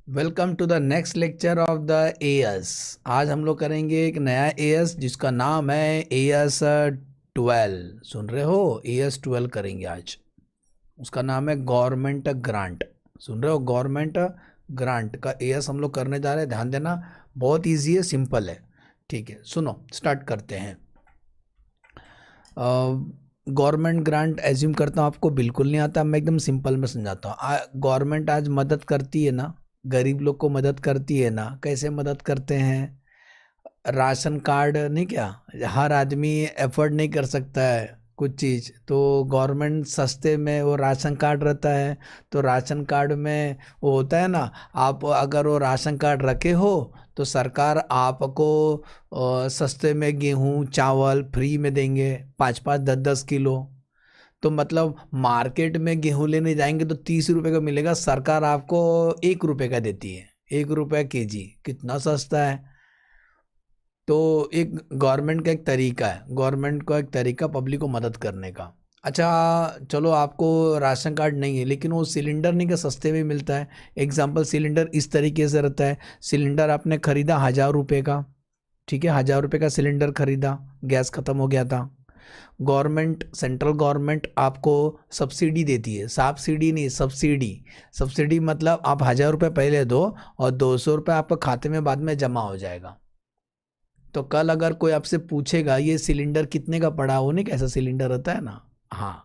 Welcome to the next lecture of the AS. आज हम लोग करेंगे एक नया एएस जिसका नाम है एएस 12। सुन रहे हो? एएस 12 करेंगे आज। उसका नाम है गवर्नमेंट ग्रांट। सुन रहे हो? गवर्नमेंट ग्रांट का एएस हम लोग करने जा रहे हैं। ध्यान देना, बहुत इजी है, सिंपल है। ठीक है, सुनो, स्टार्ट करते हैं। गवर्नमेंट ग्रांट एज्यूम करता हूँ आपको बिल्कुल नहीं आता, मैं एकदम सिंपल में समझाता हूँ। गवर्नमेंट आज मदद करती है ना, गरीब लोग को मदद करती है ना। कैसे मदद करते हैं? राशन कार्ड नहीं क्या, हर आदमी एफर्ड नहीं कर सकता है कुछ चीज़, तो गवर्नमेंट सस्ते में वो राशन कार्ड रहता है। तो राशन कार्ड में वो होता है ना, आप अगर वो राशन कार्ड रखे हो तो सरकार आपको सस्ते में गेहूँ चावल फ्री में देंगे, 5-5 10-10 किलो। तो मतलब मार्केट में गेहूं लेने जाएंगे तो 30 रुपए का मिलेगा, सरकार आपको 1 रुपए का देती है। 1 रुपया केजी, कितना सस्ता है। तो एक गवर्नमेंट का एक तरीका है, गवर्नमेंट का एक तरीका पब्लिक को मदद करने का। अच्छा, चलो आपको राशन कार्ड नहीं है लेकिन वो सिलेंडर नहीं का सस्ते में मिलता है। एग्जाम्पल, सिलेंडर इस तरीके से रहता है। सिलेंडर आपने खरीदा 1000 रुपये का, ठीक है, 1000 रुपये का सिलेंडर खरीदा, गैस खत्म हो गया था। गवर्नमेंट, सेंट्रल गवर्नमेंट आपको सब्सिडी देती है। सब्सिडी नहीं, सब्सिडी। सब्सिडी मतलब आप 1000 रुपये पहले दो और 200 रुपये आपके खाते में बाद में जमा हो जाएगा। तो कल अगर कोई आपसे पूछेगा ये सिलेंडर कितने का पड़ा, वो नहीं कैसा सिलेंडर रहता है ना। हाँ,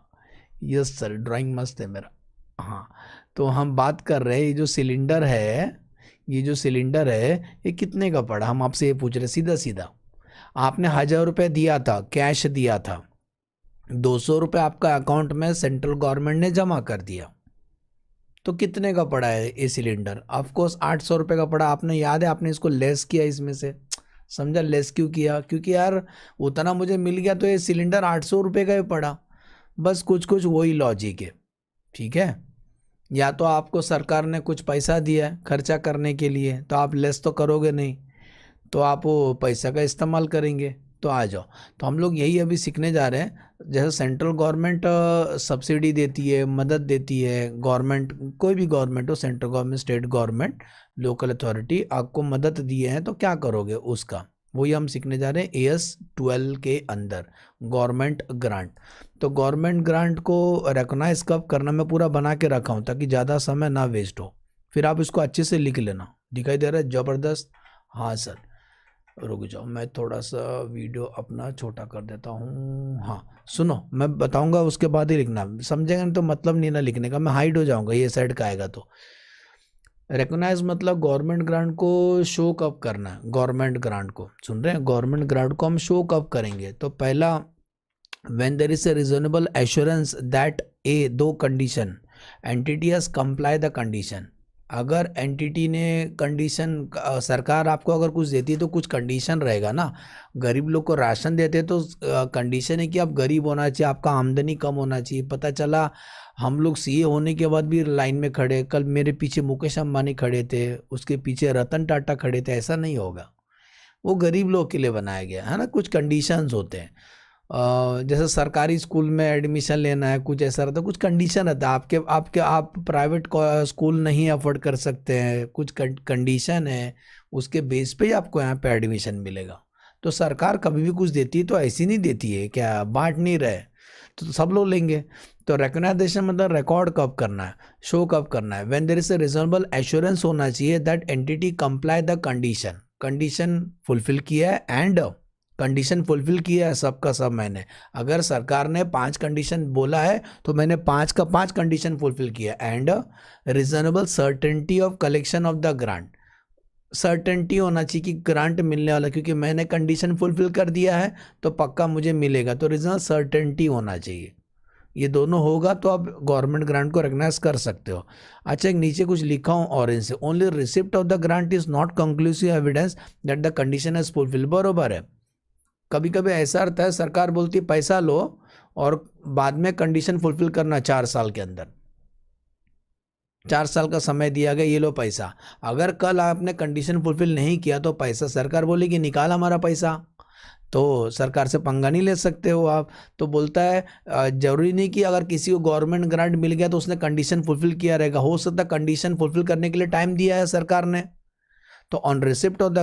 यस सर, ड्राइंग मस्त है मेरा। हाँ, तो हम बात कर रहे हैं ये जो सिलेंडर है, ये जो सिलेंडर है ये कितने का पड़ा, हम आपसे ये पूछ रहे सीधा सीधा। आपने 1000 रुपये दिया था, कैश दिया था, 200 रुपये आपका अकाउंट में सेंट्रल गवर्नमेंट ने जमा कर दिया, तो कितने का पड़ा है ये सिलेंडर? ऑफकोर्स 800 रुपये का पड़ा। आपने याद है, आपने इसको लेस किया इसमें से। समझा लेस क्यों किया? क्योंकि यार उतना मुझे मिल गया तो ये सिलेंडर 800 रुपये का ही पड़ा। बस कुछ कुछ वही लॉजिक है, ठीक है। या तो आपको सरकार ने कुछ पैसा दिया है खर्चा करने के लिए, तो आप लेस तो करोगे नहीं, तो आप वो पैसा का इस्तेमाल करेंगे। तो आ जाओ, तो हम लोग यही अभी सीखने जा रहे हैं। जैसे सेंट्रल गवर्नमेंट सब्सिडी देती है, मदद देती है, गवर्नमेंट कोई भी गवर्नमेंट हो, central government, state government, local authority आपको मदद दिए हैं तो क्या करोगे उसका, वही हम सीखने जा रहे हैं एएस 12 के अंदर, गवर्नमेंट ग्रांट। तो गवर्नमेंट ग्रांट को रिकॉग्नाइज कब करना मैं पूरा बना के रखा हूँ ताकि ज़्यादा समय ना वेस्ट हो। फिर आप इसको अच्छे से लिख लेना। दिखाई दे रहा है? ज़बरदस्त। हाँ सर, रुक जाओ, मैं थोड़ा सा वीडियो अपना छोटा कर देता हूँ। हाँ सुनो, मैं बताऊंगा उसके बाद ही लिखना, समझेंगे नहीं तो मतलब नहीं ना लिखने का, मैं हाइड हो जाऊंगा ये साइड का आएगा तो। रिकॉग्नाइज मतलब गवर्नमेंट ग्रांट को शो कब करना है। गवर्नमेंट ग्रांट को सुन रहे हैं, गवर्नमेंट ग्रांट को हम शो कब करेंगे? तो पहला, when there is a reasonable assurance that a दो condition, entity has comply the condition. अगर एंटिटी ने कंडीशन, सरकार आपको अगर कुछ देती है तो कुछ कंडीशन रहेगा ना। गरीब लोग को राशन देते हैं तो कंडीशन है कि आप गरीब होना चाहिए, आपका आमदनी कम होना चाहिए। पता चला हम लोग सीए होने के बाद भी लाइन में खड़े, कल मेरे पीछे मुकेश अंबानी खड़े थे, उसके पीछे रतन टाटा खड़े थे, ऐसा नहीं होगा। वो गरीब लोग के लिए बनाया गया है ना, कुछ कंडीशंस होते हैं। जैसे सरकारी स्कूल में एडमिशन लेना है, कुछ ऐसा रहता है, कुछ कंडीशन रहता है। आपके आपके आप प्राइवेट स्कूल नहीं अफोर्ड कर सकते हैं, कुछ कंडीशन है, उसके बेस पे ही आपको यहाँ पे एडमिशन मिलेगा। तो सरकार कभी भी कुछ देती है तो ऐसी नहीं देती है, क्या बांट नहीं रहे तो सब लोग लेंगे। तो रिकॉग्नाइजेशन मतलब रिकॉर्ड कब करना है, शो कब करना है, when there is a reasonable assurance होना चाहिए that entity comply the condition, condition fulfil किया है, एंड कंडीशन फुलफिल किया है सबका सब मैंने। अगर सरकार ने 5 कंडीशन बोला है तो मैंने 5 का 5 कंडीशन फुलफिल किया। And reasonable certainty of collection of the grant, certainty होना चाहिए कि ग्रांट मिलने वाला, क्योंकि मैंने कंडीशन फुलफिल कर दिया है तो पक्का मुझे मिलेगा, तो रीजनल सर्टेनिटी होना चाहिए। ये दोनों होगा तो आप गवर्नमेंट ग्रांट को रिकग्नाइज कर सकते हो। अच्छा, एक नीचे कुछ लिखा हूँ ऑरेंज से, only receipt of the grant is not conclusive evidence that the condition is fulfil. बरोबर है। कभी कभी ऐसा रहता है, सरकार बोलती है पैसा लो और बाद में कंडीशन फुलफिल करना 4 साल के अंदर, 4 साल का समय दिया गया, ये लो पैसा। अगर कल आपने कंडीशन फुलफिल नहीं किया तो पैसा सरकार बोलेगी निकाल हमारा पैसा। तो सरकार से पंगा नहीं ले सकते हो आप। तो बोलता है जरूरी नहीं कि अगर किसी को गवर्नमेंट ग्रांट मिल गया तो उसने कंडीशन फुलफिल किया रहेगा, हो सकता है कंडीशन फुलफिल करने के लिए टाइम दिया है सरकार ने। तो on receipt of the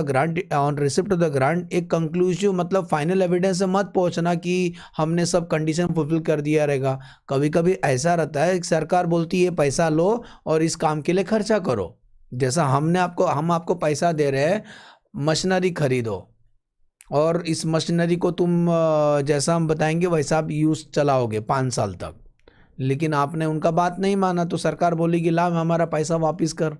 grant एक कंक्लूसिव मतलब फाइनल एविडेंस से मत पहुंचना कि हमने सब कंडीशन फुलफिल कर दिया रहेगा। कभी कभी ऐसा रहता है कि सरकार बोलती है पैसा लो और इस काम के लिए खर्चा करो। जैसा हम आपको पैसा दे रहे हैं, मशीनरी खरीदो और इस मशीनरी को तुम जैसा हम बताएंगे वैसा आप यूज़ चलाओगे 5 साल तक, लेकिन आपने उनका बात नहीं माना तो सरकार बोलेगी ला हमारा पैसा वापस कर।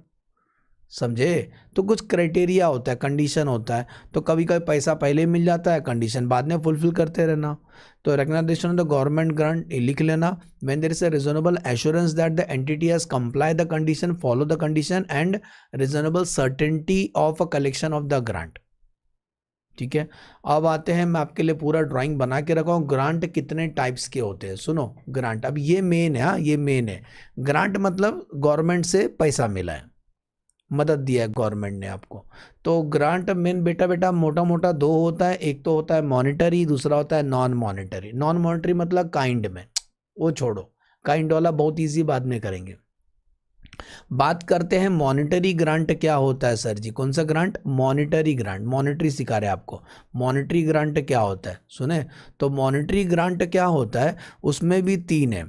समझे? तो कुछ क्राइटेरिया होता है, कंडीशन होता है। तो कभी कभी पैसा पहले मिल जाता है, कंडीशन बाद में फुलफिल करते रहना। तो recognition of the government grant लिख लेना, when there is a reasonable assurance that the entity has comply the condition, follow the condition and reasonable certainty of a collection of the grant. ठीक है, अब आते हैं, मैं आपके लिए पूरा ड्राइंग बना के रखा हूँ ग्रांट कितने टाइप्स के होते हैं। सुनो ग्रांट, अब ये मेन है, हाँ ये मेन है। ग्रांट मतलब गवर्नमेंट से पैसा मिला है, मदद दिया है गवर्नमेंट ने आपको। तो ग्रांट मेन बेटा बेटा मोटा मोटा दो होता है, एक तो होता है मॉनिटरी, दूसरा होता है नॉन मॉनिटरी। नॉन मॉनिटरी मतलब काइंड में, वो छोड़ो, काइंड वाला बहुत ईजी बाद में करेंगे। बात करते हैं मॉनिटरी ग्रांट क्या होता है। सर जी कौन सा ग्रांट? मॉनिटरी ग्रांट, मॉनिटरी सिखा रहे हैं आपको। मॉनिटरी ग्रांट क्या होता है सुने। तो मॉनिटरी ग्रांट क्या होता है, उसमें भी 3 है।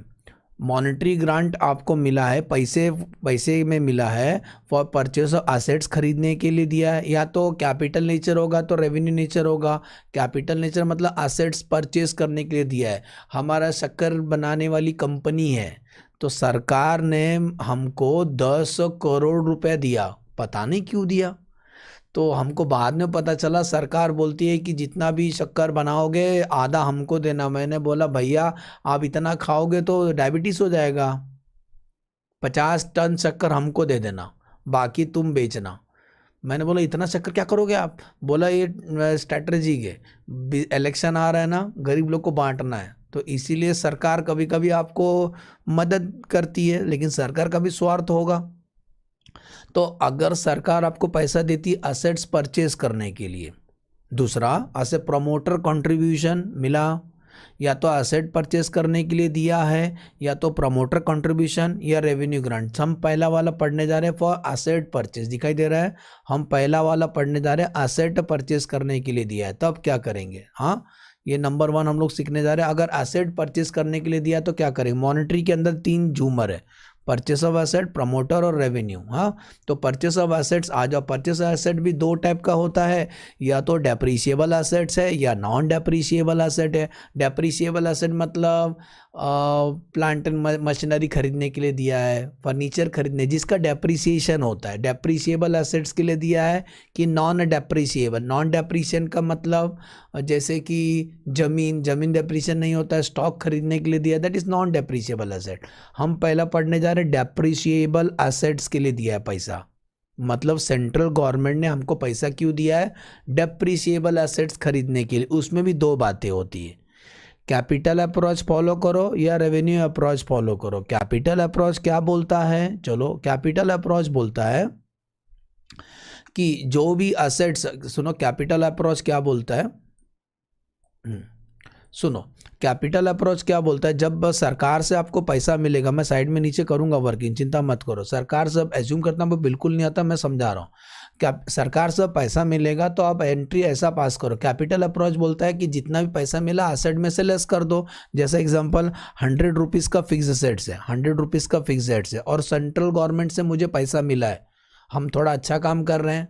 मॉनिटरी ग्रांट आपको मिला है, पैसे में मिला है फॉर परचेस ऑफ असेट्स, खरीदने के लिए दिया है। या तो कैपिटल नेचर होगा तो रेवेन्यू नेचर होगा। कैपिटल नेचर मतलब असेट्स परचेस करने के लिए दिया है। हमारा शक्कर बनाने वाली कंपनी है, तो सरकार ने हमको 10 करोड़ रुपए दिया, पता नहीं क्यों दिया। तो हमको बाद में पता चला, सरकार बोलती है कि जितना भी शक्कर बनाओगे आधा हमको देना। मैंने बोला भैया आप इतना खाओगे तो डायबिटीज हो जाएगा, 50 टन शक्कर हमको दे देना, बाकी तुम बेचना। मैंने बोला इतना शक्कर क्या करोगे आप? बोला ये स्ट्रैटेजी है, इलेक्शन आ रहा है ना, गरीब लोग को बांटना है, तो इसीलिए सरकार कभी कभी आपको मदद करती है, लेकिन सरकार का भी स्वार्थ होगा। तो अगर सरकार आपको पैसा देती असेट्स परचेज करने के लिए, दूसरा ऐसे प्रमोटर कंट्रीब्यूशन मिला, या तो असेट परचेस करने के लिए दिया है, या तो प्रमोटर कंट्रीब्यूशन या रेवेन्यू ग्रांट। हम पहला वाला पढ़ने जा रहे हैं, फॉर असेट परचेस दिखाई दे रहा है, हम पहला वाला पढ़ने जा रहे हैं असेट परचेस करने के लिए दिया है। तब क्या करेंगे, हाँ ये नंबर 1 हम लोग सीखने जा रहे हैं। अगर असेट परचेस करने के लिए दिया तो क्या करेंगे। मॉनिटरी के अंदर 3 झूमर है, परचेस ऑफ एसेट, प्रमोटर और रेवेन्यू। हाँ तो परचेस ऑफ एसेट्स आ जाओ। परचेस ऑफ एसेट भी 2 टाइप का होता है, या तो डेप्रीशिएबल एसेट्स है या नॉन डेप्रीशिएबल एसेट है। डेप्रीशिएबल एसेट मतलब प्लांट एंड मशीनरी खरीदने के लिए दिया है, फर्नीचर खरीदने जिसका डेप्रीसिएशन होता है। डेप्रीशिएबल एसेट्स के लिए दिया है कि नॉन डेप्रीशिएबल। नॉन डेप्रीशिएशन का मतलब जैसे कि जमीन डेप्रीशिएशन नहीं होता है, स्टॉक खरीदने के लिए दिया, that is non depreciable asset. हम पहला पढ़ने जा रहे डेप्रीशिएबल एसेट्स के लिए दिया है पैसा, मतलब सेंट्रल गवर्नमेंट ने हमको पैसा क्यों दिया है, डेप्रीशिएबल एसेट्स खरीदने के लिए। उसमें भी 2 बातें होती है, कैपिटल अप्रोच फॉलो करो या रेवेन्यू अप्रोच फॉलो करो। कैपिटल अप्रोच क्या बोलता है, चलो कैपिटल अप्रोच बोलता है कि जो भी असेट्स, सुनो कैपिटल अप्रोच क्या बोलता है, सुनो कैपिटल अप्रोच क्या बोलता है। जब सरकार से आपको पैसा मिलेगा, मैं साइड में नीचे करूंगा वर्किंग, चिंता मत करो। सरकार से एज्यूम करना वो बिल्कुल नहीं आता, मैं समझा रहा हूँ। क्या सरकार से पैसा मिलेगा तो आप एंट्री ऐसा पास करो। कैपिटल अप्रोच बोलता है कि जितना भी पैसा मिला असेट में से लेस कर दो। जैसे एग्जांपल 100 रुपीज़ का फिक्स एसेट्स है, 100 रुपीज़ का फिक्स एसेट्स है, और सेंट्रल गवर्नमेंट से मुझे पैसा मिला है, हम थोड़ा अच्छा काम कर रहे हैं,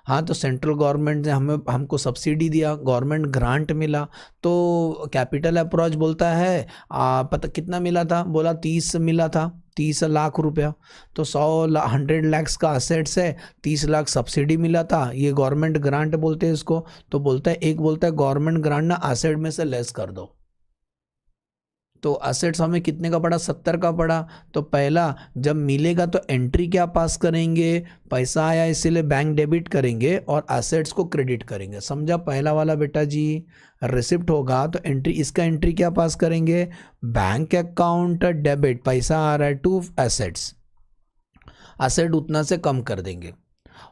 हाँ तो सेंट्रल गवर्नमेंट ने हमको सब्सिडी दिया, गवर्नमेंट ग्रांट मिला। तो कैपिटल अप्रोच बोलता है पता कितना मिला था, बोला 30 मिला था, 30 लाख रुपया। तो 100 लाख का असेट्स है, 30 लाख सब्सिडी मिला था, ये गवर्नमेंट ग्रांट बोलते हैं इसको। तो बोलता है, एक बोलता है गवर्नमेंट ग्रांट ना असेट में से लेस कर दो। तो असेट्स हमें कितने का पड़ा, 70 का पड़ा। तो पहला जब मिलेगा तो एंट्री क्या पास करेंगे, पैसा आया इसीलिए बैंक डेबिट करेंगे और असेट्स को क्रेडिट करेंगे। समझा पहला वाला बेटा जी। रिसिप्ट होगा तो एंट्री, इसका एंट्री क्या पास करेंगे, बैंक अकाउंट डेबिट, पैसा आ रहा है टू एसेट्स, असेट उतना से कम कर देंगे।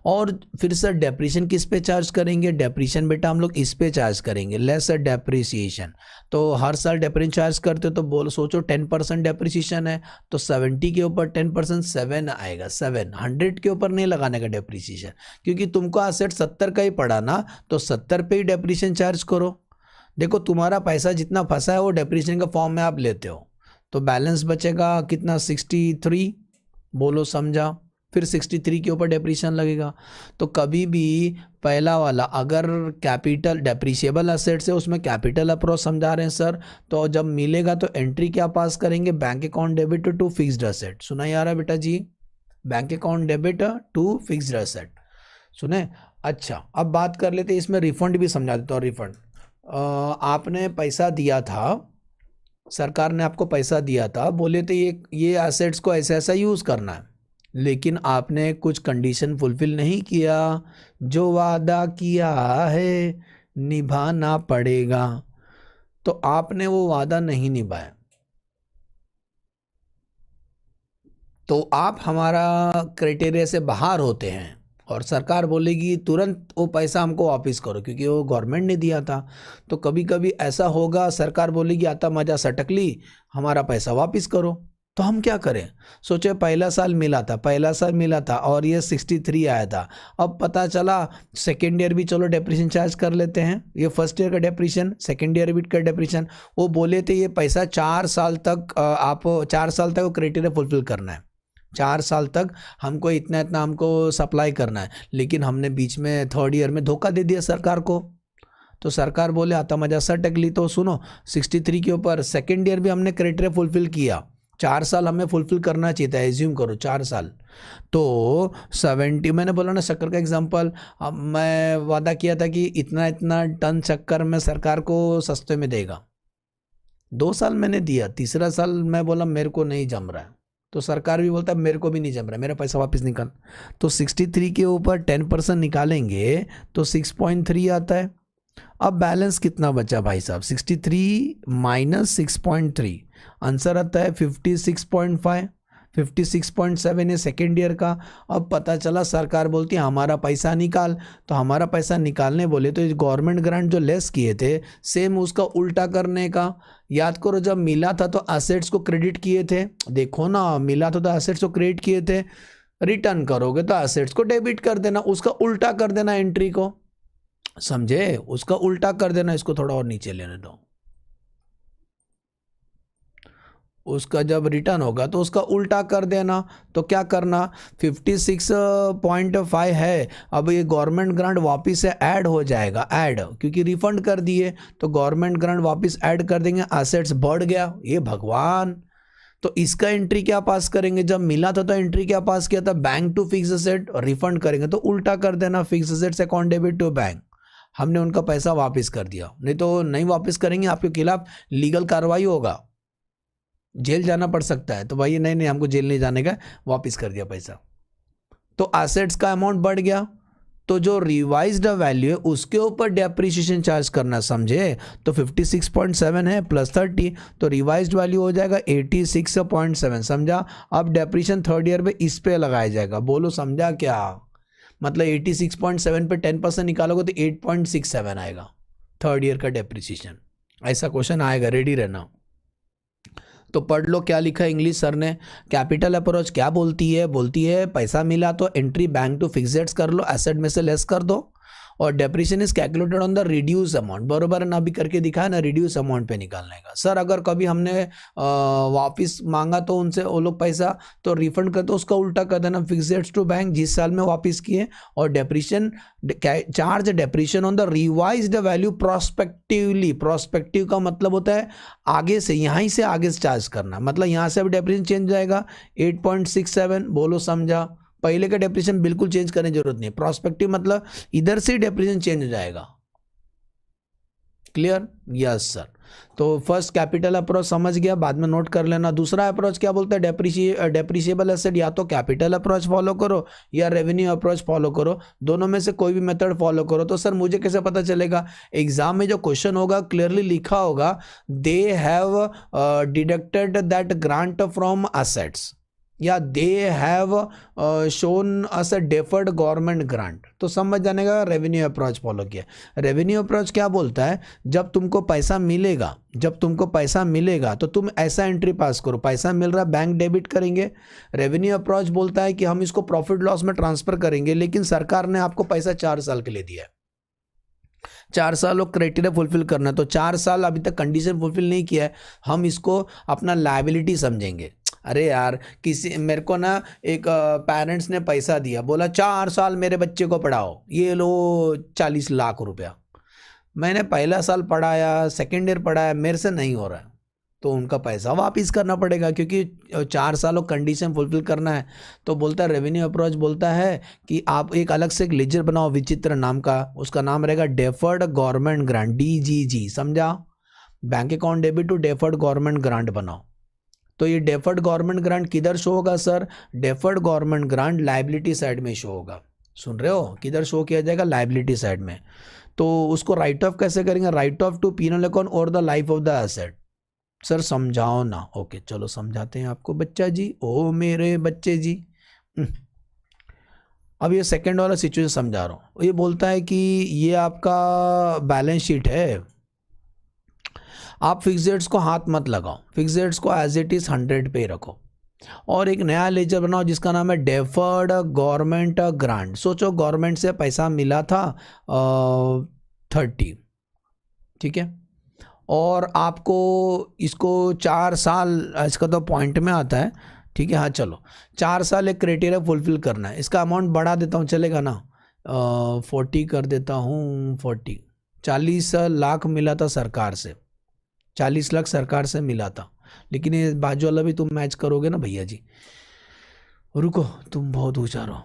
और फिर सर डेप्रिसिएशन किस पे चार्ज करेंगे? डेप्रिसिएशन बेटा हम लोग इस पे चार्ज करेंगे, लेस डेप्रिसिएशन। तो हर साल डेप्रिसिएशन चार्ज करते हो तो बोल सोचो 10% डेप्रिसिएशन है तो 70 के ऊपर 10% 7 आएगा। 700 के ऊपर नहीं लगाने का डेप्रिसिएशन, क्योंकि तुमको असेट 70 का ही पड़ा ना, तो 70 पे ही डेप्रिसिएशन चार्ज करो। देखो तुम्हारा पैसा जितना फंसा है वो डेप्रिसिएशन का फॉर्म में आप लेते हो, तो बैलेंस बचेगा कितना? 63। बोलो समझा? फिर 63 के ऊपर डेप्रिसिएशन लगेगा। तो कभी भी पहला वाला अगर कैपिटल डेप्रिशिएबल असेट्स है उसमें कैपिटल अप्रोच समझा रहे हैं सर, तो जब मिलेगा तो एंट्री क्या पास करेंगे? Bank account debit to fixed asset. सुना ही आ रहा है बेटा जी? Bank account debit to fixed asset, सुने? अच्छा अब बात कर लेते हैं, इसमें रिफंड भी समझा देता हूँ। रिफंड आपने पैसा दिया था, सरकार ने आपको पैसा दिया था, बोले तो ये एसेट्स को ऐसा ऐसा यूज़ करना है, लेकिन आपने कुछ कंडीशन फुलफिल नहीं किया, जो वादा किया है निभाना पड़ेगा, तो आपने वो वादा नहीं निभाया, तो आप हमारा क्राइटेरिया से बाहर होते हैं और सरकार बोलेगी तुरंत वो पैसा हमको वापस करो, क्योंकि वो गवर्नमेंट ने दिया था। तो कभी कभी ऐसा होगा, सरकार बोलेगी आता मजा सटक ली, हमारा पैसा वापस करो। तो हम क्या करें? सोचे पहला साल मिला था और ये 63 आया था, अब पता चला सेकेंड ईयर भी चलो डेप्रिसिएशन चार्ज कर लेते हैं, ये फर्स्ट ईयर का डेप्रिसिएशन, सेकेंड ईयर भी का डेप्रिसिएशन। वो बोले थे ये पैसा 4 साल तक आप 4 साल तक वो क्राइटेरिया फुलफिल करना है, 4 साल तक हमको इतना इतना हमको सप्लाई करना है, लेकिन हमने बीच में थर्ड ईयर में धोखा दे दिया सरकार को। तो सरकार बोले आता मजा सटक ली। तो सुनो 63 के ऊपर सेकेंड ईयर भी हमने क्राइटेरिया फुलफिल किया, 4 साल हमें फुलफिल करना चाहिए था, एज्यूम करो 4 साल। तो 70 मैंने बोला ना शक्कर का एग्जांपल, अब मैं वादा किया था कि इतना इतना टन शक्कर में सरकार को सस्ते में देगा, 2 साल मैंने दिया, तीसरा साल मैं बोला मेरे को नहीं जम रहा है, तो सरकार भी बोलता है मेरे को भी नहीं जम रहा है, मेरा पैसा वापस निकाल। तो 63 के ऊपर 10% निकालेंगे तो 6.3 आता है। अब बैलेंस कितना बचा भाई साहब? 63 माइनस 6.3, आंसर आता है 56.5, 56.7 है सेकेंड ईयर का। अब पता चला सरकार बोलती है हमारा पैसा निकाल, तो हमारा पैसा निकालने बोले तो गवर्नमेंट ग्रांट जो लेस किए थे सेम उसका उल्टा करने का। याद करो जब मिला था तो एसेट्स को क्रेडिट किए थे, देखो ना मिला था तो एसेट्स को क्रेडिट किए थे, रिटर्न करोगे तो एसेट्स को डेबिट कर देना, उसका उल्टा कर देना एंट्री को, समझे? उसका उल्टा कर देना। इसको थोड़ा और नीचे लेने दो, उसका जब रिटर्न होगा तो उसका उल्टा कर देना। तो क्या करना? 56.5 है, अब ये गवर्नमेंट ग्रांट वापस से ऐड हो जाएगा, ऐड क्योंकि रिफंड कर दिए तो गवर्नमेंट ग्रांट वापस ऐड कर देंगे, एसेट्स बढ़ गया। ये भगवान, तो इसका एंट्री क्या पास करेंगे? जब मिला था तो एंट्री क्या पास किया था? Bank to fix asset, refund करेंगे तो उल्टा कर देना, fix assets account debit to bank. हमने उनका पैसा वापस कर दिया, नहीं तो नहीं वापस करेंगे आपके खिलाफ लीगल कार्रवाई होगा, जेल जाना पड़ सकता है। तो भाई नहीं नहीं हमको जेल नहीं जाने का, वापस कर दिया पैसा। तो एसेट्स का अमाउंट बढ़ गया, तो जो रिवाइज्ड वैल्यू है उसके ऊपर डेप्रिसिएशन चार्ज करना, समझे? तो 56.7 है प्लस 30, तो रिवाइज्ड वैल्यू हो जाएगा 86.7, समझा? अब डेप्रिसिएशन थर्ड ईयर में इस पे लगाया जाएगा, बोलो समझा क्या? मतलब 86.7 पे 10% निकालोगे तो 8.67 आएगा थर्ड ईयर का डेप्रिसिएशन। ऐसा क्वेश्चन आएगा, रेडी रहना। तो पढ़ लो क्या लिखा है इंग्लिश सर ने। कैपिटल अप्रोच क्या बोलती है? बोलती है पैसा मिला तो एंट्री बैंक टू फिक्स्ड कर लो, एसेट में से लेस कर दो, और depreciation is calculated on the reduce amount. बरोबर है ना? अभी करके दिखाया ना, रिड्यूस अमाउंट पे निकालने का। सर अगर कभी हमने वापस मांगा तो उनसे वो लोग पैसा तो रिफंड कर दो, उसका उल्टा कर देना, फिक्स्ड टू बैंक जिस साल में वापस किए, और depreciation charge depreciation on the revised value prospectively. Prospective का मतलब होता है आगे से, यहीं से आगे से चार्ज करना, मतलब यहाँ से अब डेप्रिसिएशन चेंज जाएगा 8.67, बोलो समझा? पहले का डेप्रिसिएशन बिल्कुल चेंज करने की जरूरत नहीं, प्रोस्पेक्टिव मतलब इधर से डेप्रिसिएशन चेंज हो जाएगा। क्लियर? Yes sir. तो फर्स्ट कैपिटल अप्रोच समझ गया, बाद में नोट कर लेना। दूसरा अप्रोच क्या बोलता है? डेप्रिशिएबल एसेट, या तो कैपिटल अप्रोच फॉलो करो या रेवेन्यू अप्रोच फॉलो करो, दोनों में से कोई भी मेथड फॉलो करो। तो सर मुझे कैसे पता चलेगा? एग्जाम में जो क्वेश्चन होगा क्लियरली लिखा होगा, they have deducted that grant from assets, या they have shown as a deferred government grant, तो समझ जाने का रेवेन्यू अप्रोच फॉलो किया। रेवेन्यू अप्रोच क्या बोलता है, जब तुमको पैसा मिलेगा, जब तुमको पैसा मिलेगा तो तुम ऐसा एंट्री पास करो, पैसा मिल रहा बैंक डेबिट करेंगे। रेवेन्यू अप्रोच बोलता है कि हम इसको प्रॉफिट लॉस में ट्रांसफर करेंगे, लेकिन सरकार ने आपको पैसा 4 साल के लिए दिया है, 4 साल वो क्राइटेरिया फुलफिल करना है, तो 4 साल अभी तक कंडीशन फुलफिल नहीं किया है, हम इसको अपना लायबिलिटी समझेंगे। अरे यार, किसी मेरे को ना एक पेरेंट्स ने पैसा दिया, बोला 4 साल मेरे बच्चे को पढ़ाओ, ये लो 40 लाख रुपया। मैंने पहला साल पढ़ाया, सेकेंड ईयर पढ़ाया, मेरे से नहीं हो रहा है, तो उनका पैसा वापस करना पड़ेगा, क्योंकि 4 सालों कंडीशन फुलफिल करना है। तो बोलता है, रेवेन्यू अप्रोच बोलता है कि आप एक अलग से एक लेजर बनाओ विचित्र नाम का, उसका नाम रहेगा डेफर्ड गवर्नमेंट ग्रांट, DGG, समझा? Bank account debit to deferred government grant बनाओ। तो ये डेफर्ड गवर्नमेंट ग्रांट किधर शो होगा sir? Deferred government grant liability side में शो होगा। सुन रहे हो? किधर शो किया जाएगा? लायबिलिटी साइड में। तो उसको राइट ऑफ कैसे करेंगे? Write off to penal account और the life of the asset. Sir समझाओ ना। ओके चलो समझाते हैं आपको बच्चा जी, ओ मेरे बच्चे जी। अब ये सेकंड वाला सिचुएशन समझा रहा हूँ। ये बोलता है कि ये आपका बैलेंस शीट है, आप फिक्स रेट्स को हाथ मत लगाओ, फिक्स रेट्स को एज इट इज 100 पे रखो, और एक नया लेजर बनाओ जिसका नाम है डेफर्ड गवर्नमेंट ग्रांट। सोचो गवर्नमेंट से पैसा मिला था 30, ठीक है, और आपको इसको 4 साल, इसका तो पॉइंट में आता है, ठीक है, हाँ चलो 4 साल एक क्राइटेरिया फुलफिल करना है। इसका अमाउंट बढ़ा देता हूँ, चलेगा ना? 40 कर देता हूँ, 40, 40 लाख मिला था सरकार से, 40 लाख सरकार से मिला था, लेकिन ये बाजू वाला भी तुम मैच करोगे ना भैया जी। रुको, तुम बहुत ऊंचा रहो,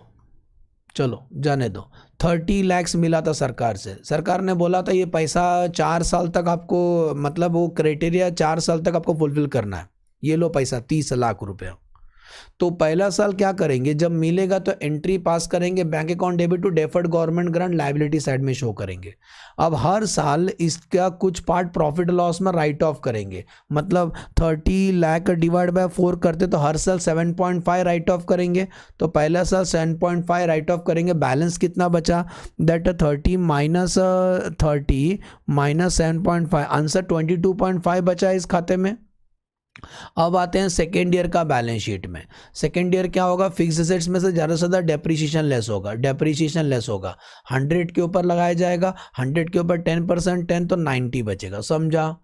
चलो जाने दो। 30 लैक्स मिला था सरकार से, सरकार ने बोला था ये पैसा 4 साल तक आपको, मतलब वो क्राइटेरिया 4 साल तक आपको फुलफिल करना है, ये लो पैसा 30 लाख रुपया। तो पहला साल क्या करेंगे, जब मिलेगा तो एंट्री पास करेंगे, bank account debit to deferred government grant liability side में शो करेंगे। अब हर साल इसका कुछ पार्ट प्रॉफिट लॉस में राइट ऑफ करेंगे, मतलब 30 लाख डिवाइड बाय 4 करते तो हर साल 7.5 राइट ऑफ करेंगे। तो पहला साल 7.5 राइट ऑफ करेंगे, बैलेंस कितना बचा? दैट 30 माइनस 30 माइनस 7.5, आंसर 22.5 बचा इस खाते में। अब आते हैं सेकेंड ईयर का बैलेंस शीट में। सेकेंड ईयर क्या होगा? फिक्स एसेट्स में से ज़्यादा से ज़्यादा डेप्रीशिएशन लेस होगा, डेप्रीशिएशन लेस होगा, 100 के ऊपर लगाया जाएगा, 100 के ऊपर 10%, 10 तो 90 बचेगा, समझा?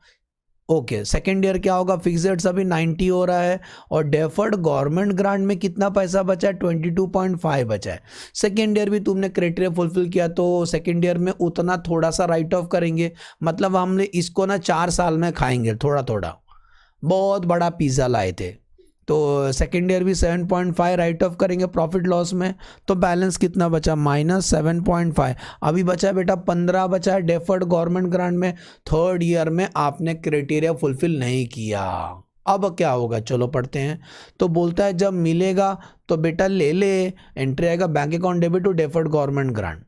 ओके, सेकेंड ईयर क्या होगा? फिक्स एसेट्स अभी 90 हो रहा है, और डेफर्ड गवर्नमेंट ग्रांट में कितना पैसा बचा है? 22.5 बचा है। सेकेंड ईयर भी तुमने क्राइटेरिया फुलफिल किया, तो सेकेंड ईयर में उतना थोड़ा सा राइट ऑफ करेंगे, मतलब हमने इसको ना 4 साल में खाएंगे थोड़ा थोड़ा। बहुत बड़ा पिज़्ज़ा लाए थे, तो सेकेंड ईयर भी 7.5 राइट ऑफ करेंगे प्रॉफिट लॉस में। तो बैलेंस कितना बचा? -7.5। अभी बचा है बेटा 15 बचा है डेफर्ड गवर्नमेंट ग्रांट में। थर्ड ईयर में आपने क्राइटेरिया फुलफिल नहीं किया, अब क्या होगा? चलो पढ़ते हैं। तो बोलता है जब मिलेगा तो बेटा ले ले, एंट्री आएगा bank account debit to deferred government grant.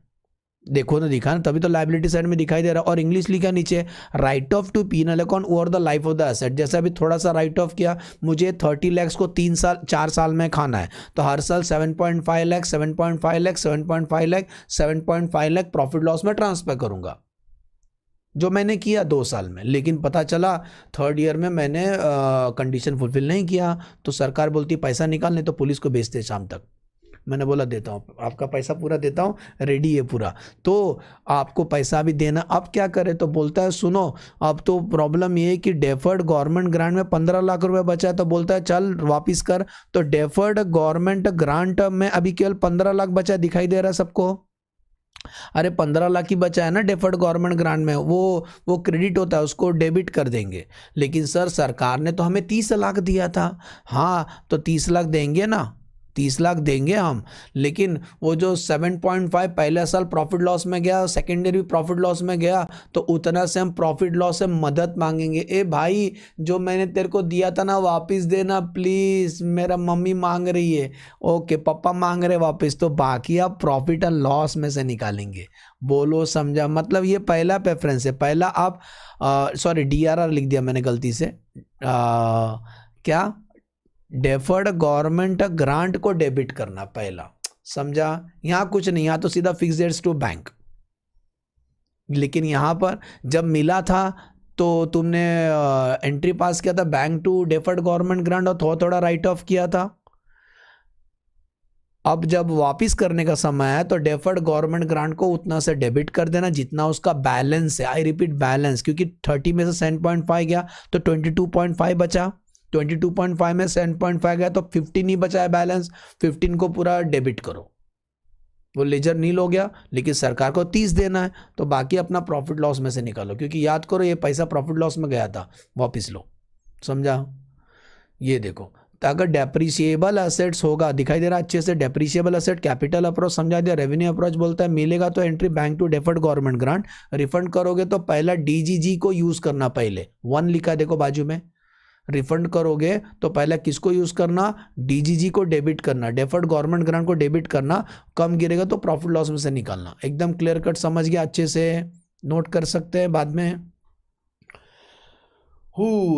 देखो ना, दिखा ना, तभी तो लायबिलिटी साइड में दिखाई दे रहा है। और इंग्लिश लिखा नीचे, write off to penal account over the life of the asset. जैसे अभी थोड़ा सा राइट ऑफ किया, मुझे 30 लैक्स को 4 साल में खाना है, तो हर साल 7.5 लाख 7.5 लाख 7.5 लाख 7.5 लाख प्रॉफिट लॉस में ट्रांसफर करूंगा, जो मैंने किया 2 साल में। लेकिन पता चला थर्ड ईयर में मैंने कंडीशन फुलफिल नहीं किया, तो सरकार बोलती पैसा निकालने, तो पुलिस को भेजते शाम तक। मैंने बोला देता हूँ, आपका पैसा पूरा देता हूँ, रेडी है पूरा, तो आपको पैसा भी देना। अब क्या करें? तो बोलता है सुनो, अब तो प्रॉब्लम ये है कि डेफर्ड गवर्नमेंट ग्रांट में 15 लाख रुपए बचा है, तो बोलता है चल वापिस कर। तो डेफर्ड गवर्नमेंट ग्रांट में अभी केवल 15 लाख बचा, दिखाई दे रहा है सबको? अरे 15 लाख ही बचा है ना डेफर्ड गवर्नमेंट ग्रांट में, वो क्रेडिट होता है, उसको डेबिट कर देंगे। लेकिन सर सरकार ने तो हमें 30 लाख दिया था। हाँ, तो 30 लाख देंगे ना, 30 लाख देंगे हम, लेकिन वो जो 7.5 पहला साल प्रॉफिट लॉस में गया, सेकेंड ईयर भी प्रॉफिट लॉस में गया, तो उतना से हम प्रॉफिट लॉस से मदद मांगेंगे। ए भाई, जो मैंने तेरे को दिया था ना वापस देना प्लीज़, मेरा मम्मी मांग रही है। ओके, पापा मांग रहे वापस, तो बाकी आप प्रॉफिट एंड लॉस में से निकालेंगे। बोलो समझा? मतलब ये पहला प्रेफरेंस है। पहला आप सॉरी DRR लिख दिया मैंने गलती से, क्या डेफर्ड गवर्नमेंट ग्रांट को डेबिट करना पहला, समझा। यहाँ कुछ नहीं, यहाँ तो सीधा फिक्स्ड टू बैंक। लेकिन यहाँ पर जब मिला था तो तुमने एंट्री पास किया था bank to deferred government grant और थोड़ा थोड़ा राइट ऑफ किया था। अब जब वापस करने का समय है तो डेफर्ड गवर्नमेंट ग्रांट को उतना से डेबिट कर देना जितना उसका बैलेंस है। आई रिपीट बैलेंस, क्योंकि 30 में से 7.5 गया तो 22.5 बचा, 22.5 में 7.5 गया तो 15 ही बचा है बैलेंस। 15 को पूरा डेबिट करो, वो लेजर नील हो गया, लेकिन सरकार को 30 देना है तो बाकी अपना प्रॉफिट लॉस में से निकालो, क्योंकि याद करो ये पैसा प्रॉफिट लॉस में गया था, वापस लो, समझा। ये देखो, तो अगर डेप्रिशिएबल एसेट्स होगा, दिखाई दे रहा है अच्छे से, डेप्रिशिएबल एसेट कैपिटल अप्रोच समझा दिया। रेवेन्यू अप्रोच बोलता है मिलेगा तो entry bank to deferred government grant, refund करोगे तो पहला डीजीजी को यूज करना, पहले 1 लिखा है देखो बाजू में। रिफंड करोगे तो पहले किसको यूज करना, डीजीजी को डेबिट करना, डेफर्ड गवर्नमेंट ग्रांट को डेबिट करना, कम गिरेगा तो प्रॉफिट लॉस में से निकालना। एकदम क्लियर कट समझ गया, अच्छे से नोट कर सकते हैं बाद में।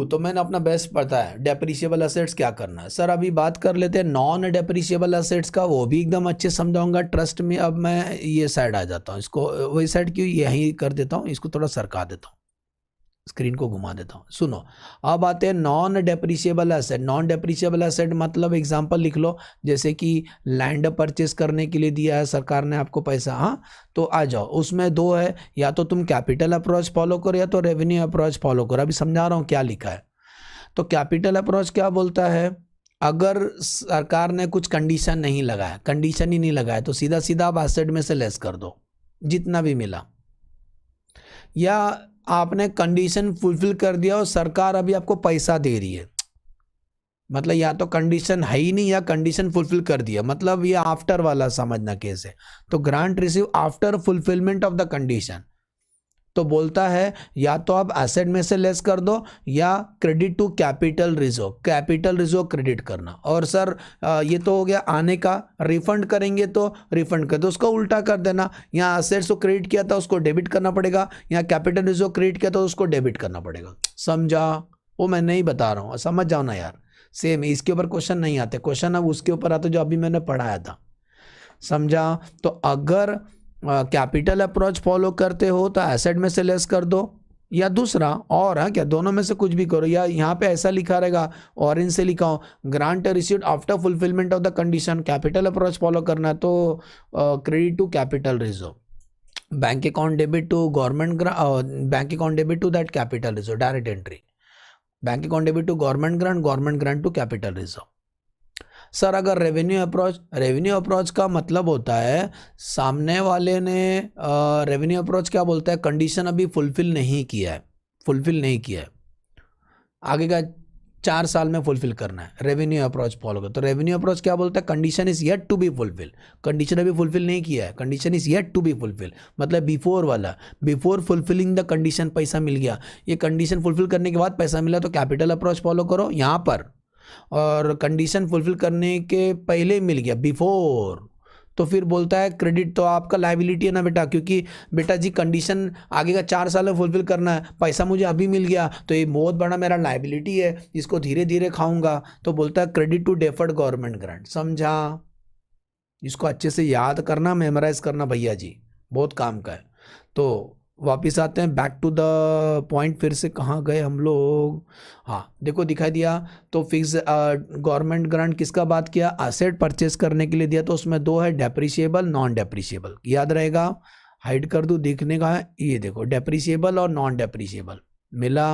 तो मैंने अपना बेस्ट पता है। डेप्रिशिएबल एसेट्स क्या करना है सर, अभी बात कर लेते हैं नॉन डेप्रिशिएबल एसेट्स का, वो भी एकदम अच्छे समझाऊंगा, ट्रस्ट में। अब मैं ये साइड आ जाता हूँ, इसको वही साइड क्यों यहीं कर देता हूँ, इसको थोड़ा सरका देता हूँ, स्क्रीन को घुमा देता हूँ। सुनो, अब आते हैं non depreciable asset. Non depreciable asset मतलब एग्जांपल लिख लो, जैसे कि लैंड परचेस करने के लिए दिया है सरकार ने आपको पैसा, हाँ, तो आ जाओ, उसमें दो है, या तो तुम कैपिटल अप्रोच फॉलो करो या तो रेवेन्यू अप्रोच फॉलो करो। अभी समझा रहा हूँ क्या लिखा है। तो कैपिटल अप्रोच क्या बोलता है, अगर सरकार ने कुछ कंडीशन नहीं लगाया, कंडीशन ही नहीं लगाया, तो सीधा सीधा आप एसेट में से लेस कर दो जितना भी मिला, या आपने कंडीशन फुलफिल कर दिया और सरकार अभी आपको पैसा दे रही है, मतलब या तो कंडीशन है ही नहीं या कंडीशन फुलफिल कर दिया, मतलब ये आफ्टर वाला समझना केस है। तो grant receive after fulfilment of the condition, तो बोलता है या तो आप एसेट में से लेस कर दो या credit to capital reserve, capital reserve credit करना। और सर ये तो हो गया आने का, रिफंड करेंगे तो रिफंड कर दो, उसको उल्टा कर देना, यहाँ एसेट्स को क्रेडिट किया था उसको डेबिट करना पड़ेगा, यहाँ कैपिटल रिजर्व क्रेडिट किया था उसको डेबिट करना पड़ेगा, समझा। वो मैं नहीं बता रहा हूँ, समझ जाओ ना यार, सेम इसके ऊपर क्वेश्चन नहीं आते, क्वेश्चन अब उसके ऊपर आते जो अभी मैंने पढ़ाया था, समझा। तो अगर कैपिटल अप्रोच फॉलो करते हो तो एसेट में से लेस कर दो, या दूसरा और है क्या, दोनों में से कुछ भी करो, या यहाँ पे ऐसा लिखा रहेगा ऑरेंज से लिखा हो, grant received after fulfilment of the condition, capital approach follow करना तो credit to capital reserve, bank account debit to government, bank account debit to that capital reserve, direct entry, bank account debit to government grant to capital reserve. Sir अगर revenue approach का मतलब होता है सामने वाले ने, रेवेन्यू अप्रोच क्या बोलता है, कंडीशन अभी फुलफिल नहीं किया है, आगे का 4 साल में फुलफिल करना है, रेवेन्यू अप्रोच फॉलो कर। तो रेवेन्यू अप्रोच क्या बोलता है, condition is yet to be fulfil, condition अभी फुलफिल नहीं किया है, condition is yet to be fulfil, मतलब बिफोर वाला, बिफोर फुलफिलिंग द कंडीशन पैसा मिल गया, ये कंडीशन फुलफिल करने के बाद पैसा मिला तो कैपिटल अप्रोच फॉलो करो यहाँ पर, और कंडीशन फुलफिल करने के पहले मिल गया बिफोर, तो फिर बोलता है क्रेडिट तो आपका लायबिलिटी है ना बेटा, क्योंकि बेटा जी कंडीशन आगे का 4 साल में फुलफिल करना है, पैसा मुझे अभी मिल गया तो ये बहुत बड़ा मेरा लायबिलिटी है, इसको धीरे धीरे खाऊंगा, तो बोलता है credit to deferred government grant, समझा। इसको अच्छे से याद करना, मेमोराइज करना भैया जी, बहुत काम का है। तो वापिस आते हैं बैक टू द पॉइंट, फिर से कहाँ गए हम लोग, हाँ देखो दिखाई दिया। तो फिक्स गवर्नमेंट ग्रांट किसका बात किया, एसेट परचेस करने के लिए दिया, तो उसमें दो है, डेप्रिशिएबल नॉन डेप्रिशिएबल, याद रहेगा, हाइड कर दूँ दिखने का है, ये देखो डेप्रिशिएबल और नॉन डेप्रिशिएबल मिला,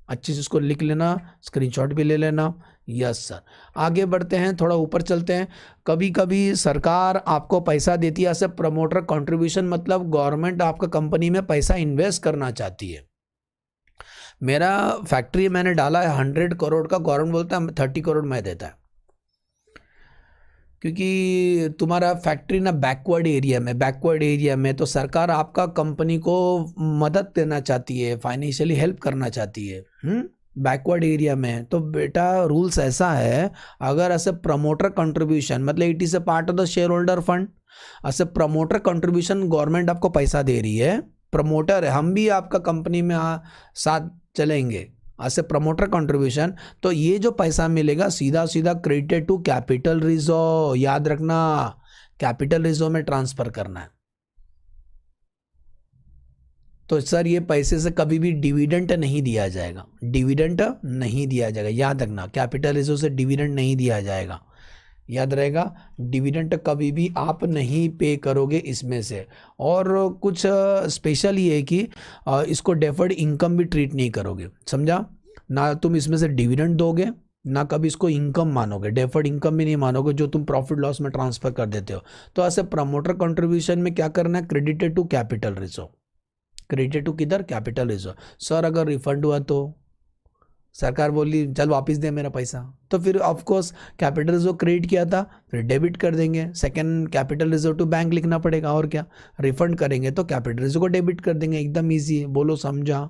अच्छे से उसको लिख लेना, स्क्रीनशॉट भी ले लेना। यस सर, आगे बढ़ते हैं, थोड़ा ऊपर चलते हैं। कभी कभी सरकार आपको पैसा देती है, ऐसे प्रमोटर कंट्रीब्यूशन, मतलब गवर्नमेंट आपका कंपनी में पैसा इन्वेस्ट करना चाहती है। मेरा फैक्ट्री मैंने डाला है 100 करोड़ का, गवर्नमेंट बोलता है 30 करोड़ मैं देता है, क्योंकि तुम्हारा फैक्ट्री ना बैकवर्ड एरिया में, तो सरकार आपका कंपनी को मदद देना चाहती है, फाइनेंशियली हेल्प करना चाहती है, बैकवर्ड एरिया में। तो बेटा रूल्स ऐसा है, अगर ऐसे प्रमोटर कंट्रीब्यूशन, मतलब it is a part of the share holder fund, ऐसे प्रमोटर कंट्रीब्यूशन गवर्नमेंट आपको पैसा दे रही है, प्रमोटर है, हम भी आपका कंपनी में साथ चलेंगे, एज ए प्रमोटर कंट्रीब्यूशन, तो ये जो पैसा मिलेगा सीधा सीधा क्रेडिटेड टू कैपिटल रिजर्व, याद रखना कैपिटल रिजर्व में ट्रांसफर करना है। तो सर ये पैसे से कभी भी डिविडेंड नहीं दिया जाएगा, डिविडेंड नहीं दिया जाएगा, याद रखना कैपिटल रिजर्व से डिविडेंड नहीं दिया जाएगा, याद रहेगा, डिविडेंड कभी भी आप नहीं पे करोगे इसमें से। और कुछ स्पेशल ये है कि इसको डेफर्ड इनकम भी ट्रीट नहीं करोगे, समझा ना, तुम इसमें से डिविडेंड दोगे ना कभी इसको इनकम मानोगे, डेफर्ड इनकम भी नहीं मानोगे जो तुम प्रॉफिट लॉस में ट्रांसफर कर देते हो। तो ऐसे प्रमोटर कंट्रीब्यूशन में क्या करना है, credited to capital reserve, credited to किधर, कैपिटल रिजर्व। सर अगर रिफंड हुआ तो सरकार बोली चल वापस दे मेरा पैसा, तो फिर ऑफकोर्स कैपिटल रिजर्व क्रेडिट किया था फिर डेबिट कर देंगे, second capital reserve to bank लिखना पड़ेगा, और क्या रिफंड करेंगे तो कैपिटल रिजर्व को डेबिट कर देंगे, एकदम इजी है, बोलो समझा।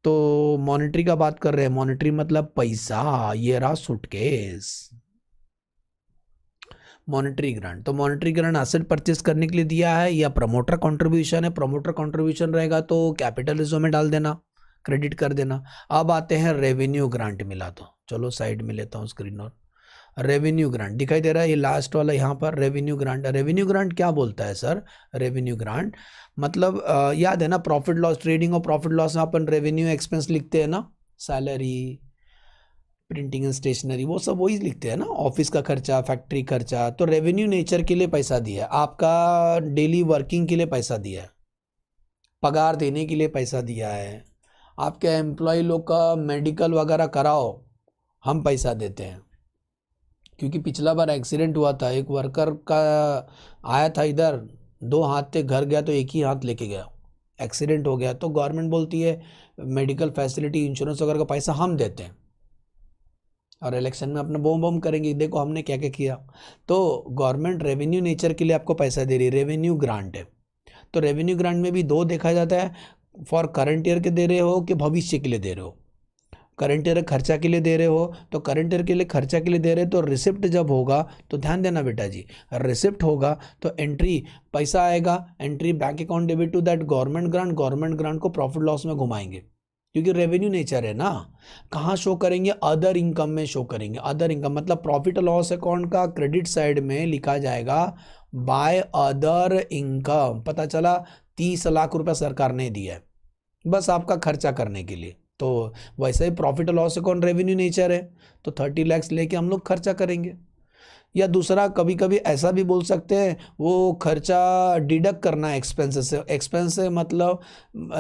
तो मॉनेटरी का बात कर रहे हैं, मॉनेटरी मतलब पैसा, ये रहा सूटकेस, मॉनेटरी ग्रांट। तो मॉनेटरी ग्रांट एसेट परचेस करने के लिए दिया है या प्रमोटर कंट्रीब्यूशन है, प्रमोटर कंट्रीब्यूशन रहेगा तो कैपिटल रिजर्व में डाल देना, क्रेडिट कर देना। अब आते हैं रेवेन्यू ग्रांट मिला, तो चलो साइड में लेता हूँ स्क्रीन, और रेवेन्यू ग्रांट दिखाई दे रहा है, ये लास्ट वाला यहाँ पर रेवेन्यू ग्रांट। रेवेन्यू ग्रांट क्या बोलता है सर, रेवेन्यू ग्रांट मतलब याद है ना प्रॉफिट लॉस, ट्रेडिंग और प्रॉफिट लॉस में अपन रेवेन्यू एक्सपेंस लिखते हैं ना, सैलरी, प्रिंटिंग एंड स्टेशनरी, वो सब वही लिखते हैं ना, ऑफिस का खर्चा, फैक्ट्री खर्चा। तो रेवेन्यू नेचर के लिए पैसा दिया है, आपका डेली वर्किंग के लिए पैसा दिया है, पगार देने के लिए पैसा दिया है, आपके एम्प्लॉय लोग का मेडिकल वगैरह कराओ हम पैसा देते हैं। क्योंकि पिछला बार एक्सीडेंट हुआ था, एक वर्कर का आया था इधर, 2 हाथ थे, घर गया तो एक ही हाथ लेके गया, एक्सीडेंट हो गया, तो गवर्नमेंट बोलती है मेडिकल फैसिलिटी, इंश्योरेंस वगैरह का पैसा हम देते हैं, और इलेक्शन में अपना बोम बोम करेंगे देखो हमने क्या क्या किया। तो गवर्नमेंट रेवेन्यू नेचर के लिए आपको पैसा दे रही है, रेवेन्यू ग्रांट है। तो रेवेन्यू ग्रांट में भी 2 देखा जाता है, फॉर करंट ईयर के दे रहे हो कि भविष्य के लिए दे रहे हो। करंट ईयर खर्चा के लिए दे रहे हो तो करंट ईयर के लिए खर्चा के लिए दे रहे हो, तो रिसिप्ट जब होगा तो ध्यान देना बेटा जी, रिसिप्ट होगा तो एंट्री पैसा आएगा, entry bank account debit to that government grant, government grant को प्रॉफिट लॉस में घुमाएंगे क्योंकि रेवेन्यू नेचर है ना। कहाँ शो करेंगे, अदर इनकम में शो करेंगे, अदर इनकम मतलब प्रॉफिट लॉस अकाउंट का क्रेडिट साइड में लिखा जाएगा बाय अदर इनकम। पता चला 30 लाख रुपया सरकार ने दिया है बस आपका खर्चा करने के लिए, तो वैसे ही profit loss account revenue nature है, तो 30 लाख लेके हम लोग खर्चा करेंगे। या दूसरा कभी कभी ऐसा भी बोल सकते हैं वो खर्चा डिडक्ट करना है एक्सपेंसेस से, एक्सपेंस से मतलब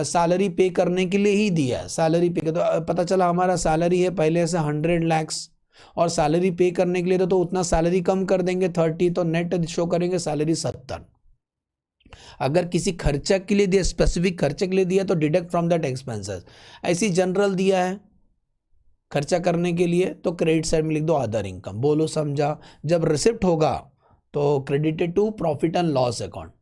सैलरी पे करने के लिए ही दिया है, सैलरी पे, तो पता चला हमारा सैलरी है पहले से 100 लाख और सैलरी पे करने के लिए तो उतना सैलरी कम कर देंगे 30, तो नेट शो करेंगे सैलरी 70। अगर किसी खर्चा के लिए दिया, स्पेसिफिक खर्चे के लिए दिया तो डिडक्ट फ्रॉम दैट एक्सपेंसेस। ऐसी जनरल दिया है खर्चा करने के लिए तो क्रेडिट साइड में लिख दो अदर इनकम, बोलो समझा। जब रिसिप्ट होगा तो credited to profit and loss account.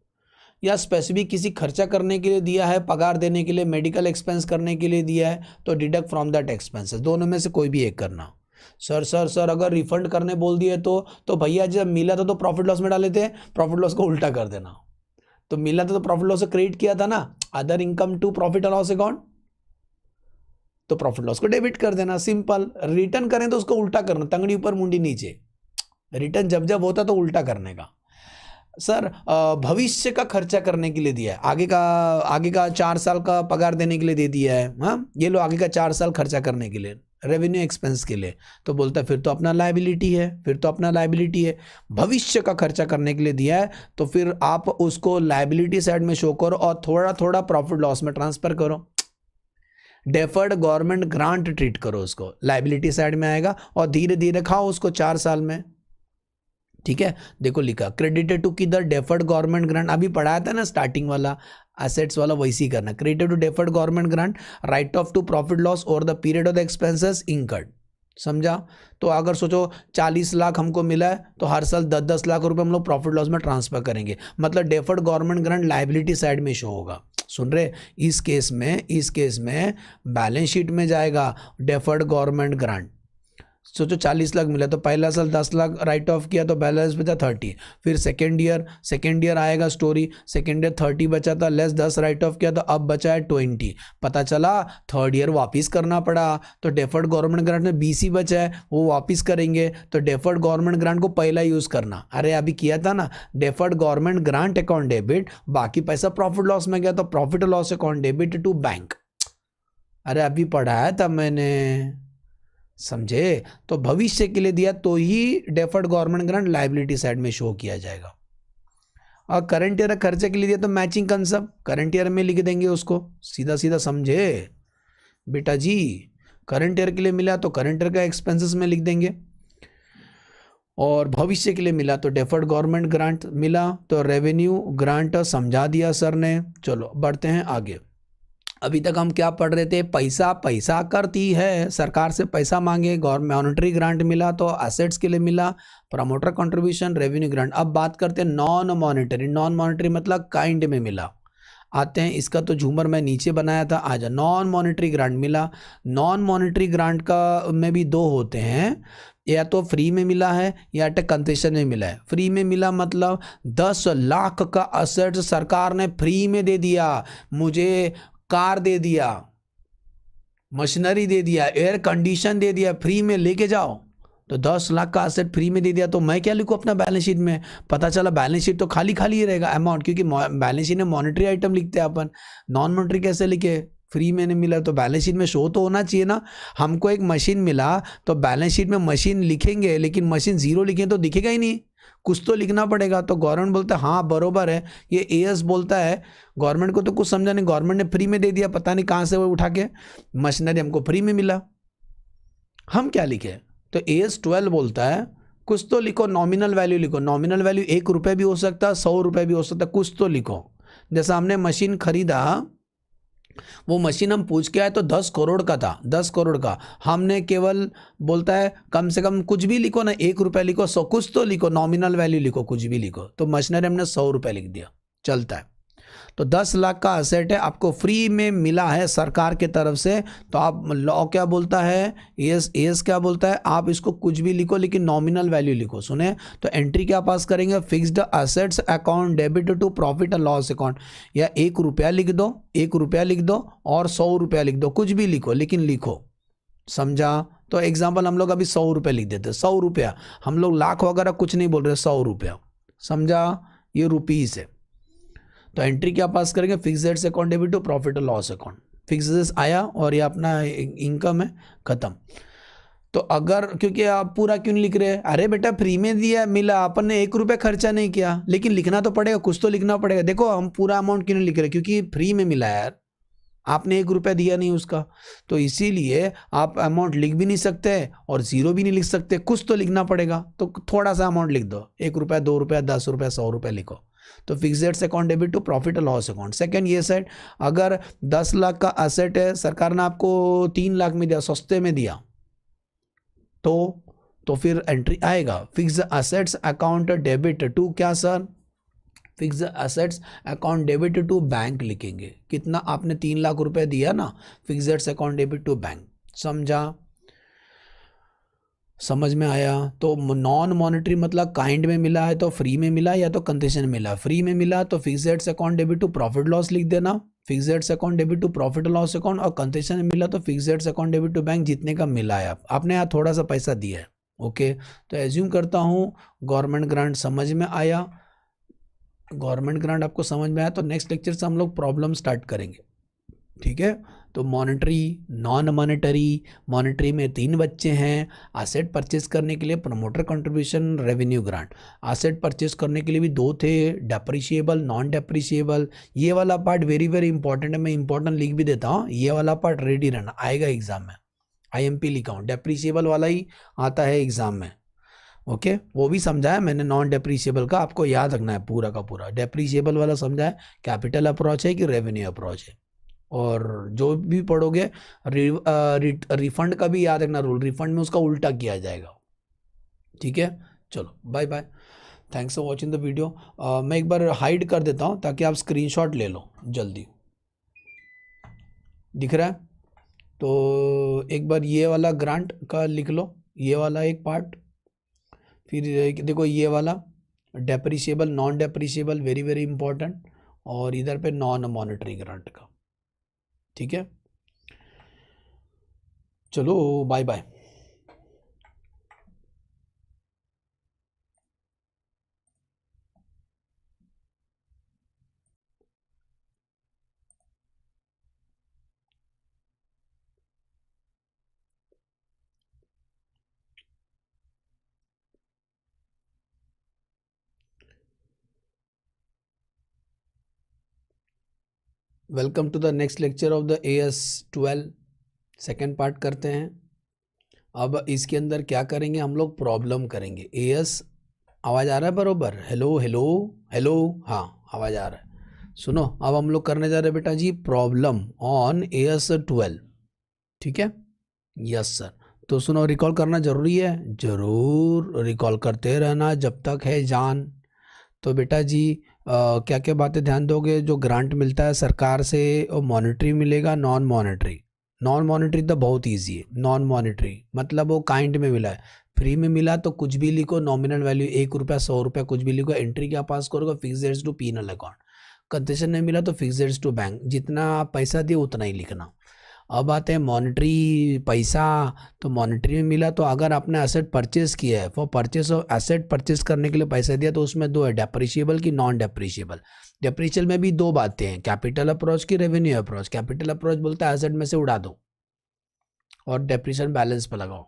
या स्पेसिफिक किसी खर्चा करने के लिए दिया है, पगार देने के लिए, मेडिकल एक्सपेंस करने के लिए दिया है तो डिडक्ट फ्रॉम दैट एक्सपेंसेस, दोनों में से कोई भी एक करना। सर अगर रिफंड करने बोल दिए तो भैया जब मिला था तो प्रॉफिट लॉस में डाले थे, प्रॉफिट लॉस को उल्टा कर देना। तो मिला था तो प्रॉफिट लॉस से क्रेडिट किया था ना, other income to profit and loss account, तो प्रॉफिट लॉस को डेबिट कर देना, सिंपल। रिटर्न करें तो उसको उल्टा करना, तंगड़ी ऊपर मुंडी नीचे, रिटर्न जब जब होता तो उल्टा करने का। सर भविष्य का खर्चा करने के लिए दिया है, आगे का 4 साल का पगार देने के लिए दे दिया है, हाँ ये लो आगे का 4 साल खर्चा करने के लिए रेवेन्यू एक्सपेंस के लिए, तो बोलता है फिर तो अपना लायबिलिटी है, भविष्य का खर्चा करने के लिए दिया है तो फिर आप उसको लायबिलिटी साइड में शो करो और थोड़ा थोड़ा प्रॉफिट लॉस में ट्रांसफर करो, डेफर्ड गवर्नमेंट ग्रांट ट्रीट करो उसको, लायबिलिटी साइड में आएगा और धीरे धीरे खाओ उसको 4 साल में। ठीक है, देखो लिखा क्रेडिटेड टू किधर, डेफर्ड गवर्नमेंट ग्रांट, अभी पढ़ाया था ना स्टार्टिंग वाला एसेट्स वाला, वैसे ही करना, credited to deferred government grant, write off to profit loss और the period of the expenses incurred, समझा। तो अगर सोचो 40 लाख हमको मिला है तो हर साल 10-10 लाख रुपए हम लोग प्रॉफिट लॉस में ट्रांसफर करेंगे, मतलब deferred government grant liability side में शो होगा। सुन रहे, इस केस में बैलेंस शीट में जाएगा डेफर्ड गवर्नमेंट ग्रांट, सोचो 40 लाख मिला तो पहला साल 10 लाख राइट ऑफ किया तो बैलेंस बचा 30। फिर सेकेंड ईयर आएगा स्टोरी, सेकेंड ईयर 30 बचा था, लेस 10 राइट ऑफ किया तो अब बचा है 20। पता चला थर्ड ईयर वापिस करना पड़ा, तो डेफर्ड गवर्नमेंट ग्रांट में 20 ही बचा है, वो वापिस करेंगे। तो डेफर्ड गवर्नमेंट ग्रांट को पहला यूज़ करना, अरे अभी किया था ना, deferred government grant account debit, बाकी पैसा प्रॉफिट लॉस में गया तो profit loss account debit to bank. अरे अभी पढ़ाया था मैंने, समझे? तो भविष्य के लिए दिया तो ही deferred government grant liability side में शो किया जाएगा। और करंट ईयर खर्चे के लिए दिया तो मैचिंग कंसेप्ट करंट ईयर में लिख देंगे उसको, सीधा सीधा, समझे बेटा जी? करंट ईयर के लिए मिला तो करंट ईयर का एक्सपेंसेस में लिख देंगे, और भविष्य के लिए मिला तो डेफर्ड गवर्नमेंट ग्रांट मिला तो रेवेन्यू ग्रांट समझा दिया सर ने। चलो बढ़ते हैं आगे। अभी तक हम क्या पढ़ रहे थे? पैसा पैसा करती है, सरकार से पैसा मांगे, गवर्नमेंट मॉनेटरी ग्रांट मिला तो एसेट्स के लिए मिला, प्रमोटर कंट्रीब्यूशन, रेवेन्यू ग्रांट। अब बात करते हैं नॉन मॉनेटरी। नॉन मॉनेटरी मतलब काइंड में मिला। आते हैं, इसका तो झूमर मैं नीचे बनाया था, आजा। नॉन मॉनेटरी ग्रांट मिला। नॉन मॉनेटरी ग्रांट का में भी दो होते हैं, या तो फ्री में मिला है या तो कंसेशन में मिला है। फ्री में मिला मतलब 10 लाख का असेट सरकार ने फ्री में दे दिया, मुझे कार दे दिया, मशीनरी दे दिया, एयर कंडीशन दे दिया, फ्री में लेके जाओ। तो 10 लाख का असेट फ्री में दे दिया तो मैं क्या लिखूँ अपना बैलेंस शीट में? पता चला बैलेंस शीट तो खाली खाली ही रहेगा अमाउंट, क्योंकि बैलेंस शीट में मॉनेटरी आइटम लिखते हैं अपन, नॉन मॉनेटरी कैसे लिखे? फ्री में नहीं मिला तो बैलेंस शीट में शो तो होना चाहिए ना। हमको एक मशीन मिला तो बैलेंस शीट में मशीन लिखेंगे, लेकिन मशीन जीरो लिखें तो दिखेगा ही नहीं, कुछ तो लिखना पड़ेगा। तो गवर्नमेंट बोलता है हाँ बरोबर है, ये एएस बोलता है, गवर्नमेंट को तो कुछ समझा नहीं, गवर्नमेंट ने फ्री में दे दिया, पता नहीं कहाँ से वो उठा के, मशीनरी हमको फ्री में मिला, हम क्या लिखे? तो एएस 12 बोलता है कुछ तो लिखो, नॉमिनल वैल्यू लिखो। नॉमिनल वैल्यू 1 रुपये भी हो सकता है, 100 रुपये भी हो सकता है, कुछ तो लिखो। जैसा हमने मशीन खरीदा, वो मशीन हम पूछ के आए तो 10 करोड़ का था, 10 करोड़ का, हमने केवल बोलता है कम से कम कुछ भी लिखो ना, 1 रुपया लिखो, 100 कुछ तो लिखो, नॉमिनल वैल्यू लिखो, कुछ भी लिखो। तो मशीनरी हमने 100 रुपये लिख दिया, चलता है। तो 10 लाख का असेट है, आपको फ्री में मिला है सरकार के तरफ से, तो आप लॉ क्या बोलता है, एएस क्या बोलता है, आप इसको कुछ भी लिखो लेकिन नॉमिनल वैल्यू लिखो। सुने, तो एंट्री क्या पास करेंगे? Fixed assets account debit to profit and loss account, या 1 रुपया लिख दो, 1 रुपया लिख दो और 100 रुपया लिख दो, कुछ भी लिखो लेकिन लिखो, समझा? तो एग्जाम्पल हम लोग अभी 100 रुपये लिख देते, 100 रुपया, हम लोग लाख वगैरह कुछ नहीं बोल रहे, 100 रुपया, समझा? ये रुपीस है। तो एंट्री क्या पास करेंगे? Fixed account debit to profit और लॉस अकाउंट। फिक्स्ड आया और ये अपना इनकम है, खत्म। तो अगर, क्योंकि आप पूरा क्यों नहीं लिख रहे? अरे बेटा फ्री में दिया मिला, अपन ने 1 रुपया खर्चा नहीं किया, लेकिन लिखना तो पड़ेगा, कुछ तो लिखना पड़ेगा। देखो हम पूरा अमाउंट क्यों नहीं लिख रहे? क्योंकि फ्री में मिला यार, आपने 1 रुपया दिया नहीं उसका, तो इसीलिए आप अमाउंट लिख भी नहीं सकते और जीरो भी नहीं लिख सकते, कुछ तो लिखना पड़ेगा। तो थोड़ा सा अमाउंट लिख दो, 1 रुपया, 2 रुपया, 10 रुपया, 100 रुपया लिखो। तो fixed account debit to profit और लॉस अकाउंट। सेकंड ये साइड, अगर 10 लाख का असेट है, सरकार ने आपको 3 लाख में दिया, सस्ते में दिया, तो फिर एंट्री आएगा fixed assets account debit to क्या sir? Fixed assets account debit to bank लिखेंगे। कितना? आपने 3 लाख रुपए दिया ना, fixed account debit to bank, समझा? समझ में आया? तो नॉन मॉनेटरी मतलब काइंड में मिला है तो फ्री में मिला या तो कंसेशन में मिला। फ्री में मिला तो fixed account debit to profit loss लिख देना, fixed account debit to profit loss account, और कंसेशन में मिला तो fixed account debit to bank, जितने का मिला है आपने यहाँ थोड़ा सा पैसा दिया है। ओके, तो एज्यूम करता हूँ गवर्नमेंट ग्रांट समझ में आया। गवर्नमेंट ग्रांट आपको समझ में आया तो नेक्स्ट लेक्चर से हम लोग प्रॉब्लम स्टार्ट करेंगे, ठीक है? तो मॉनेटरी, नॉन मॉनेटरी, मॉनेटरी में 3 बच्चे हैं। एसेट परचेज करने के लिए promoter contribution, revenue grant. Asset purchase करने के लिए भी 2 थे, डेप्रिशिएबल, नॉन डेप्रिशिएबल। ये वाला पार्ट वेरी वेरी इंपॉर्टेंट है, मैं इंपॉर्टेंट लिख भी देता हूँ, ये वाला पार्ट रेडी रहना, आएगा एग्जाम में। IMP लिखा हूँ, डेप्रिशिएबल वाला ही आता है एग्जाम में। ओके, वो भी समझाया मैंने, नॉन डेप्रिशिएबल का आपको याद रखना है पूरा का पूरा। डेप्रिशिएबल वाला समझाया कैपिटल अप्रोच है कि रेवेन्यू अप्रोच है, और जो भी पढ़ोगे रिफंड का भी याद रखना रूल, रिफंड में उसका उल्टा किया जाएगा, ठीक है? चलो bye bye, thanks for watching the video. मैं एक बार हाइड कर देता हूँ ताकि आप स्क्रीनशॉट ले लो जल्दी। दिख रहा है? तो एक बार ये वाला ग्रांट का लिख लो, ये वाला एक पार्ट, फिर देखो ये वाला depreciable non depreciable very very important, और इधर पे नॉन मॉनेटरी ग्रांट का। ठीक है, चलो bye bye. Welcome to the next lecture of the AS12 second part करते हैं। अब इसके अंदर क्या करेंगे हम लोग, प्रॉब्लम करेंगे। AS आवाज़ आ रहा है बरोबर? हेलो हेलो हेलो, हाँ आवाज़ आ रहा है। सुनो, अब हम लोग करने जा रहे हैं बेटा जी प्रॉब्लम ऑन AS12। ठीक है, यस सर। तो सुनो, रिकॉल करना ज़रूरी है, ज़रूर रिकॉल करते रहना जब तक है जान। तो बेटा जी क्या क्या बातें ध्यान दोगे? जो ग्रांट मिलता है सरकार से, वो मॉनेटरी मिलेगा, नॉन मॉनेटरी। नॉन मॉनेटरी तो बहुत इजी है। नॉन मॉनेटरी मतलब वो काइंड में मिला है, फ्री में मिला तो कुछ भी लिखो, नॉमिनल वैल्यू 1 रुपया 100 रुपया कुछ भी लिखो, एंट्री क्या पास करोगे, fix rates to penal account. Concession नहीं मिला तो फिक्स रेट्स टू बैंक, जितना आप पैसा दिए उतना ही लिखना। अब आते हैं मॉनेटरी पैसा। तो मॉनेटरी में मिला तो अगर आपने एसेट परचेज किया है, for purchase of asset purchase करने के लिए पैसा दिया, तो उसमें दो है, डेप्रिशिएबल की नॉन डेप्रिशिएबल। डेप्रिशिएबल में भी दो बातें हैं, कैपिटल अप्रोच की रेवेन्यू अप्रोच। कैपिटल अप्रोच बोलता है एसेट में से उड़ा दो और डेप्रिशिएशन बैलेंस पर लगाओ,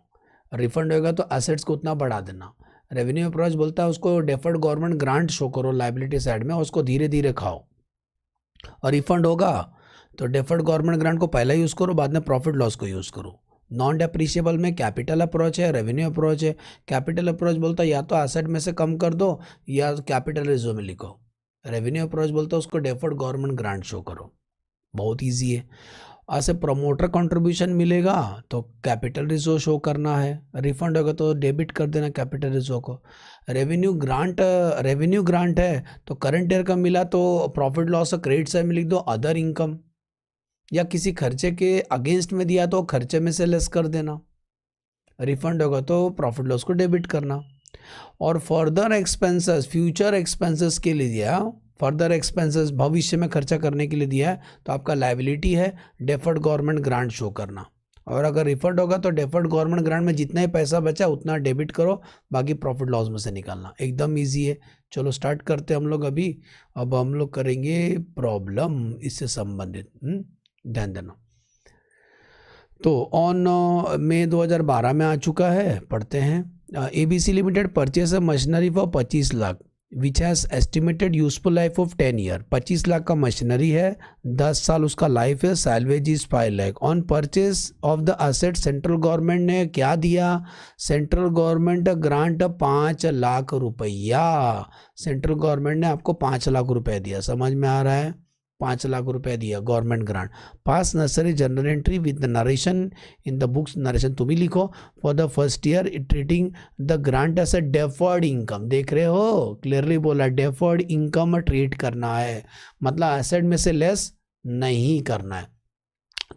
रिफंड होगा तो एसेट्स को उतना बढ़ा देना। रेवेन्यू अप्रोच बोलता है उसको डेफर्ड गवर्नमेंट ग्रांट शो करो लाइबिलिटी साइड में, उसको धीरे धीरे खाओ, और रिफंड होगा तो डेफर्ड गवर्नमेंट ग्रांट को पहले यूज़ करो, बाद में प्रॉफिट लॉस को यूज़ करो। नॉन डेप्रिशिएबल में कैपिटल अप्रोच है, रेवेन्यू अप्रोच है। कैपिटल अप्रोच बोलता है या तो एसेट में से कम कर दो या कैपिटल रिजर्व में लिखो। रेवेन्यू अप्रोच बोलता है उसको डेफर्ड गवर्नमेंट ग्रांट शो करो। बहुत ईजी है। ऐसे प्रमोटर कंट्रीब्यूशन मिलेगा तो कैपिटल रिजर्व शो करना है, रिफंड होगा तो डेबिट कर देना कैपिटल रिजर्व को। रेवेन्यू ग्रांट है तो करंट ईयर का मिला तो प्रॉफिट लॉस क्रेडिट साइड में लिख दो अदर इनकम, या किसी खर्चे के अगेंस्ट में दिया तो खर्चे में से लेस कर देना। रिफंड होगा तो प्रॉफिट लॉस को डेबिट करना। और फर्दर एक्सपेंसेस, फ्यूचर एक्सपेंसेस के लिए दिया, फर्दर एक्सपेंसेस भविष्य में खर्चा करने के लिए दिया है तो आपका लायबिलिटी है डेफर्ड गवर्नमेंट ग्रांट शो करना। और अगर रिफंड होगा तो डेफर्ड गवर्नमेंट ग्रांट में जितना ही पैसा बचा उतना डेबिट करो, बाकी प्रॉफिट लॉस में से निकालना। एकदम इजी है। चलो स्टार्ट करते हैं हम लोग अभी। अब हम लोग करेंगे प्रॉब्लम इससे संबंधित, ध्यान देना। तो ऑन मई 2012 में आ चुका है, पढ़ते हैं। ABC limited purchase machinery for 25 lakh which has estimated useful life of 10 year. 25 lakh का मशीनरी है, 10 साल उसका लाइफ है, salvage is 5 lakh. On purchase of the asset central government ने क्या दिया? सेंट्रल गवर्नमेंट ग्रांट 5 लाख रुपया। सेंट्रल गवर्नमेंट ने आपको 5 लाख रुपए दिया, समझ में आ रहा है? 5 लाख रुपए दिया government grant. Pass necessary journal entry with narration in the books, narration तुम ही लिखो। For the first year treating the grant as a deferred income, देख रहे हो क्लियरली बोला, डेफर्ड इनकम ट्रीट करना है, मतलब एसेट में से लेस नहीं करना है।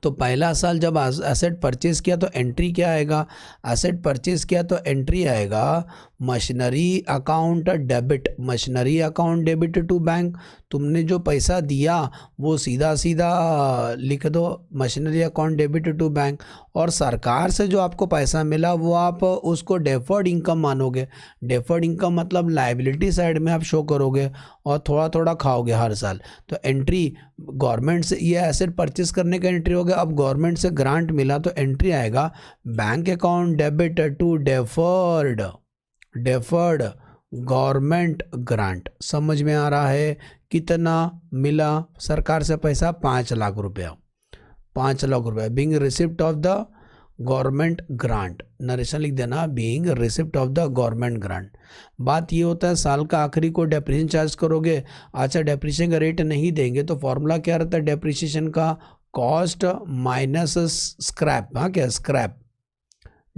तो पहला साल जब एसेट परचेज किया तो एंट्री क्या आएगा? एसेट परचेज किया तो एंट्री आएगा machinery account debit, machinery account debit to bank. तुमने जो पैसा दिया वो सीधा सीधा लिख दो machinery account debit to bank. और सरकार से जो आपको पैसा मिला वो आप उसको डेफर्ड इनकम मानोगे। डेफर्ड इनकम मतलब लायबिलिटी साइड में आप शो करोगे और थोड़ा थोड़ा खाओगे हर साल। तो एंट्री गवर्नमेंट से, ये एसेट परचेस करने का एंट्री हो गया। अब गवर्नमेंट से ग्रांट मिला तो एंट्री आएगा bank account debit to deferred, deferred government grant. समझ में आ रहा है? कितना मिला सरकार से पैसा? 5 लाख रुपया। 5 लाख रुपया being receipt of the government grant, narration लिख देना, being receipt of the government grant. बात ये होता है साल का आखिरी को डेप्रिसिएशन चार्ज करोगे। अच्छा, डेप्रिसिएशन का रेट नहीं देंगे तो फॉर्मूला क्या रहता है डेप्रिसिएशन का? कॉस्ट माइनस स्क्रैप, हाँ क्या scrap,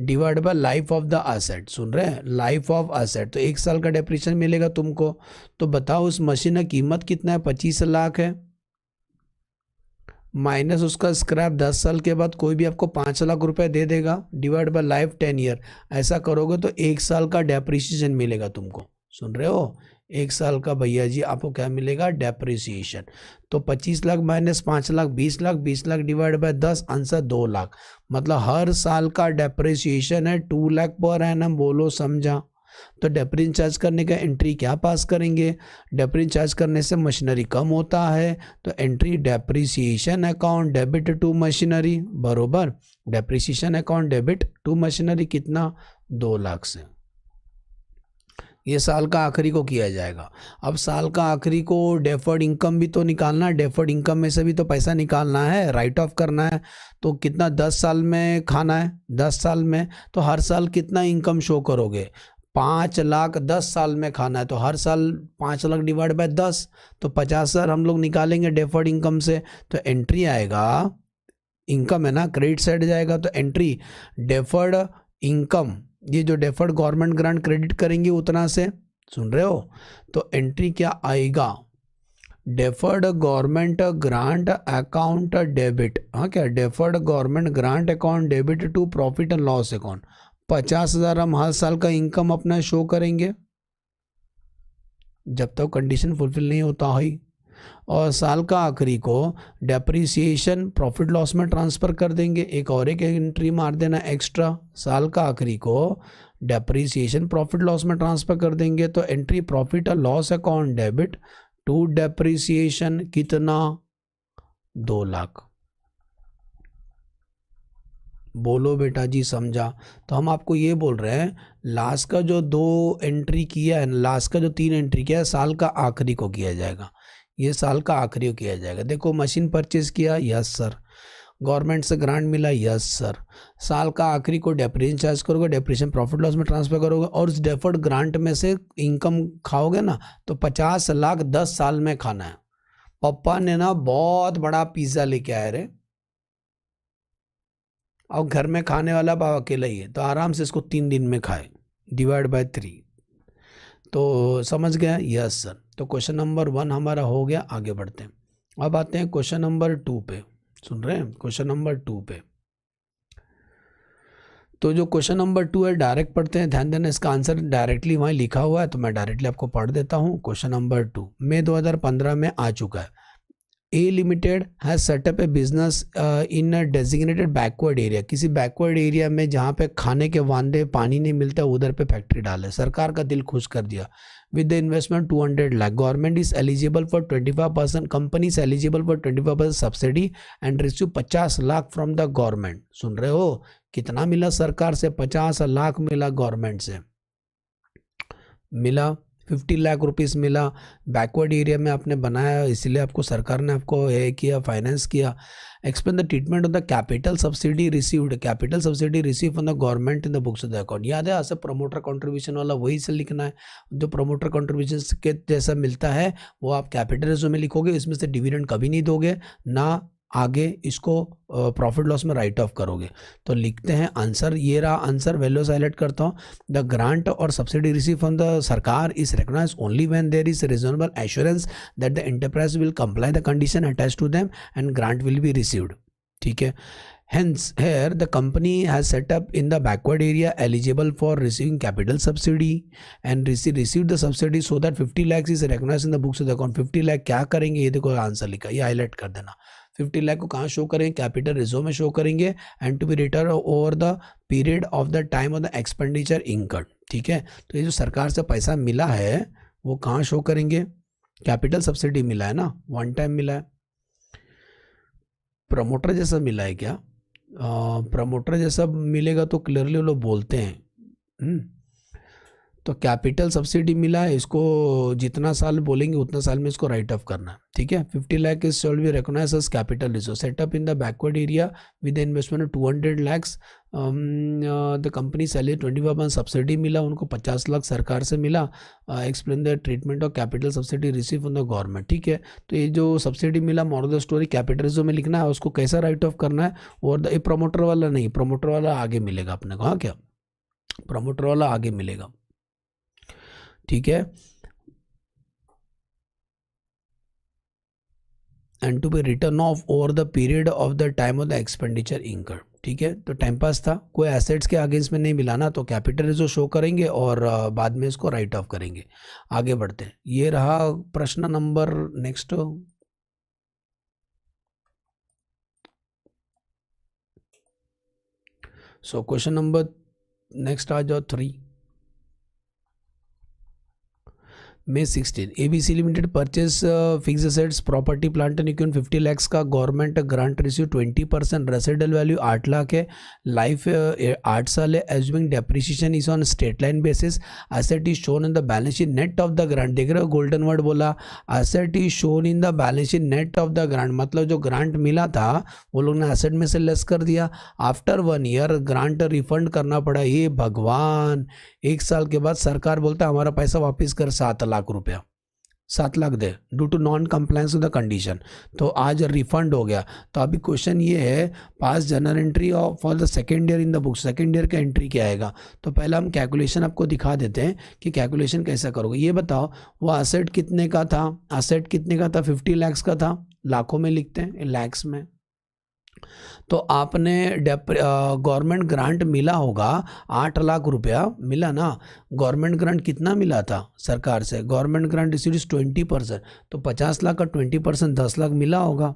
divide by life of the asset. सुन रहे हैं? Life of asset. तो 1 साल का डेप्रिसिएशन मिलेगा तुमको। तो बताओ उस मशीन की कीमत कितना है? 25 लाख है। माइनस उसका स्क्रैप 10 साल के बाद कोई भी आपको 5 लाख रुपए दे देगा, डिवाइड बाय लाइफ 10 ईयर। ऐसा करोगे तो 1 साल का डेप्रिसिएशन मिलेगा तुमको। सुन रहे हो? 1 साल का भैया जी आपको क्या मिलेगा? डेप्रिसिएशन। तो 25 lakh minus 5 lakh 20 lakh, 20 lakh divide by 10, answer 2 lakh. मतलब हर साल का डेप्रिसिएशन है 2 लाख पर एनम। बोलो समझा? तो डेप्रिसिएशन चार्ज करने का एंट्री क्या पास करेंगे? डेप्रिसिएशन चार्ज करने से मशीनरी कम होता है, तो entry depreciation account debit to machinery, बरोबर। Depreciation account debit to machinery कितना? 2 लाख से। ये साल का आखिरी को किया जाएगा। अब साल का आखिरी को डेफर्ड इनकम भी तो निकालना है, डेफर्ड इनकम में से भी तो पैसा निकालना है, राइट ऑफ करना है। तो कितना 10 साल में खाना है? 10 साल में तो हर साल कितना इनकम शो करोगे? 5 लाख 10 साल में खाना है, तो हर साल 5 लाख डिवाइड बाय 10, तो 50,000 हम लोग निकालेंगे डेफर्ड इनकम से। तो एंट्री आएगा, इनकम है ना, क्रेडिट साइड जाएगा, तो एंट्री डेफर्ड इनकम, ये जो डेफर्ड गवर्नमेंट ग्रांट क्रेडिट करेंगे उतना से। सुन रहे हो? तो एंट्री क्या आएगा? Deferred government grant account debit. हाँ, क्या deferred government grant account debit to profit and loss account. 50,000 हम हर साल का इनकम अपना शो करेंगे जब तक कंडीशन फुलफिल नहीं होता है। और साल का आखिरी को डेप्रिसिएशन प्रॉफिट लॉस में ट्रांसफ़र कर देंगे। एक और एक एंट्री मार देना एक्स्ट्रा, साल का आखिरी को डेप्रिसिएशन प्रॉफिट लॉस में ट्रांसफ़र कर देंगे। तो एंट्री प्रॉफिट और loss account debit to depreciation कितना? 2 लाख। बोलो बेटा जी समझा? तो हम आपको ये बोल रहे हैं, लास्ट का जो 2 एंट्री किया है, लास्ट का जो 3 एंट्री किया है, साल का आखिरी को किया जाएगा। ये साल का आखिरी को किया जाएगा। देखो, मशीन परचेज किया, यस सर। गवर्नमेंट से ग्रांट मिला, यस सर। साल का आखिरी को डेप्रिसिएशन चार्ज करोगे, डेप्रिसिएशन प्रॉफिट लॉस में ट्रांसफर करोगे, और उस डेफर्ड ग्रांट में से इनकम खाओगे ना, तो 50 लाख 10 साल में खाना है। पापा ने ना बहुत बड़ा पिज्ज़ा लेके आए रे, और घर में खाने वाला पापा अकेला ही है, तो आराम से इसको 3 दिन में खाए, डिवाइड बाय 3। तो समझ गया? Yes sir. तो क्वेश्चन नंबर 1 हमारा हो गया। आगे बढ़ते हैं। अब आते हैं क्वेश्चन नंबर 2 पे। सुन रहे हैं? क्वेश्चन नंबर 2 पे। तो जो क्वेश्चन नंबर 2 है, डायरेक्ट पढ़ते हैं, ध्यान देना, इसका आंसर डायरेक्टली वहीं लिखा हुआ है, तो मैं डायरेक्टली आपको पढ़ देता हूँ। क्वेश्चन नंबर 2 मई 2015 में आ चुका है। A limited has setup A business in a designated backward area. किसी बैकवर्ड एरिया में जहाँ पे खाने के वांदे, पानी नहीं मिलता, उधर पे फैक्ट्री डाले। सरकार का दिल खुश कर दिया। With the investment 200 lakh, government is eligible for 25%, company is eligible for 25% subsidy and receive 50 lakh from the government. सुन रहे हो? कितना मिला सरकार से? 50 लाख मिला गवर्नमेंट से, मिला 50 लाख रुपीस मिला। बैकवर्ड एरिया में आपने बनाया, इसलिए आपको सरकार ने आपको ये किया, फाइनेंस किया। Explain the treatment of the capital subsidy received. Capital subsidy receive from the government in the books of the account. याद है, ऐसे प्रमोटर कंट्रीब्यूशन वाला वही से लिखना है। जो प्रमोटर कंट्रीब्यूशन के जैसा मिलता है वो आप कैपिटल रिजर्व में लिखोगे, इसमें से डिविडेंड कभी नहीं दोगे ना, आगे इसको प्रॉफिट लॉस में राइट ऑफ करोगे। तो लिखते हैं आंसर, ये रहा आंसर, वैल्यूज हाईलाइट करता हूँ। द ग्रांट और सब्सिडी रिसीव फ्रॉम द सरकार is recognise only when there is reasonable assurance that the enterprise will comply the condition attach to them and grant will be received. ठीक है। Hence, here the company has set up in the backward area eligible for receiving capital subsidy and received the subsidy so that 50 lakhs is recognized in the books of the account। 50 lakh क्या करेंगे? ये देखो answer लिखा, ये highlight कर देना। 50 लाख को कहाँ शो करेंगे? कैपिटल रिजर्व में शो करेंगे, and to be return over the period of the time of the expenditure incurred. ठीक है। तो ये जो सरकार से पैसा मिला है वो कहाँ शो करेंगे? कैपिटल सब्सिडी मिला है ना, वन टाइम मिला है। प्रमोटर जैसा मिला है क्या? प्रमोटर जैसा मिलेगा तो क्लियरली वो लोग बोलते हैं। तो कैपिटल सब्सिडी मिला है, इसको जितना साल बोलेंगे उतना साल में इसको राइट ऑफ करना है। ठीक है। 50 lakh is shall be recognise as capital reserve setup in the backward area with investment of 200 lakhs. The company salary 25% subsidy मिला, उनको 50 लाख सरकार से मिला। Explain the treatment of capital subsidy receive from the government. ठीक है। तो ये जो सब्सिडी मिला, moral of the story capital reserve में लिखना है, उसको कैसा राइट ऑफ करना है। और ये प्रमोटर वाला नहीं, प्रमोटर वाला आगे मिलेगा अपने को। हाँ, क्या प्रमोटर वाला आगे मिलेगा। ठीक है। And to be return of over the period of the time of the expenditure incur. ठीक है, तो टाइम पास था, कोई एसेट्स के अगेंस्ट में नहीं मिला ना, तो कैपिटल जो शो करेंगे और बाद में इसको राइट ऑफ करेंगे। आगे बढ़ते हैं, ये रहा प्रश्न number next. So question number next आ जाओ 3। May 16 ABC limited purchase fix assets property plant and equipment 50 lakhs का government grant receive 20%, residual value 8 lakh है, लाइफ 8 साल है, assuming depreciation is on straight line basis, asset is shown in the balance sheet net of the grant. देख रहे हो golden word बोला, asset is shown in the balance sheet net of the grant, मतलब जो grant मिला था वो लोग ने एसेट में से लेस कर दिया। आफ्टर 1 year ग्रांट रिफंड करना पड़ा। ये भगवान, 1 साल के बाद सरकार बोलता है हमारा पैसा वापस कर 7 लाख रुपया, 7 लाख दे due to non compliance with the condition. तो आज रिफंड हो गया। तो अभी क्वेश्चन ये है, pass journal entry for the second year in the book, second year का एंट्री क्या आएगा। तो पहले हम कैलकुलेशन आपको दिखा देते हैं कि कैलकुलेशन कैसा करोगे। ये बताओ वो एसेट कितने का था, एसेट कितने का था, 50 lakhs का था, लाखों में लिखते हैं, लैक्स में। तो आपने गवर्नमेंट ग्रांट मिला होगा 8 लाख रुपया मिला ना। गवर्नमेंट ग्रांट कितना मिला था सरकार से, गवर्नमेंट ग्रांट रिसीव्ड 20%, तो 50 लाख का 20% 10 लाख मिला होगा,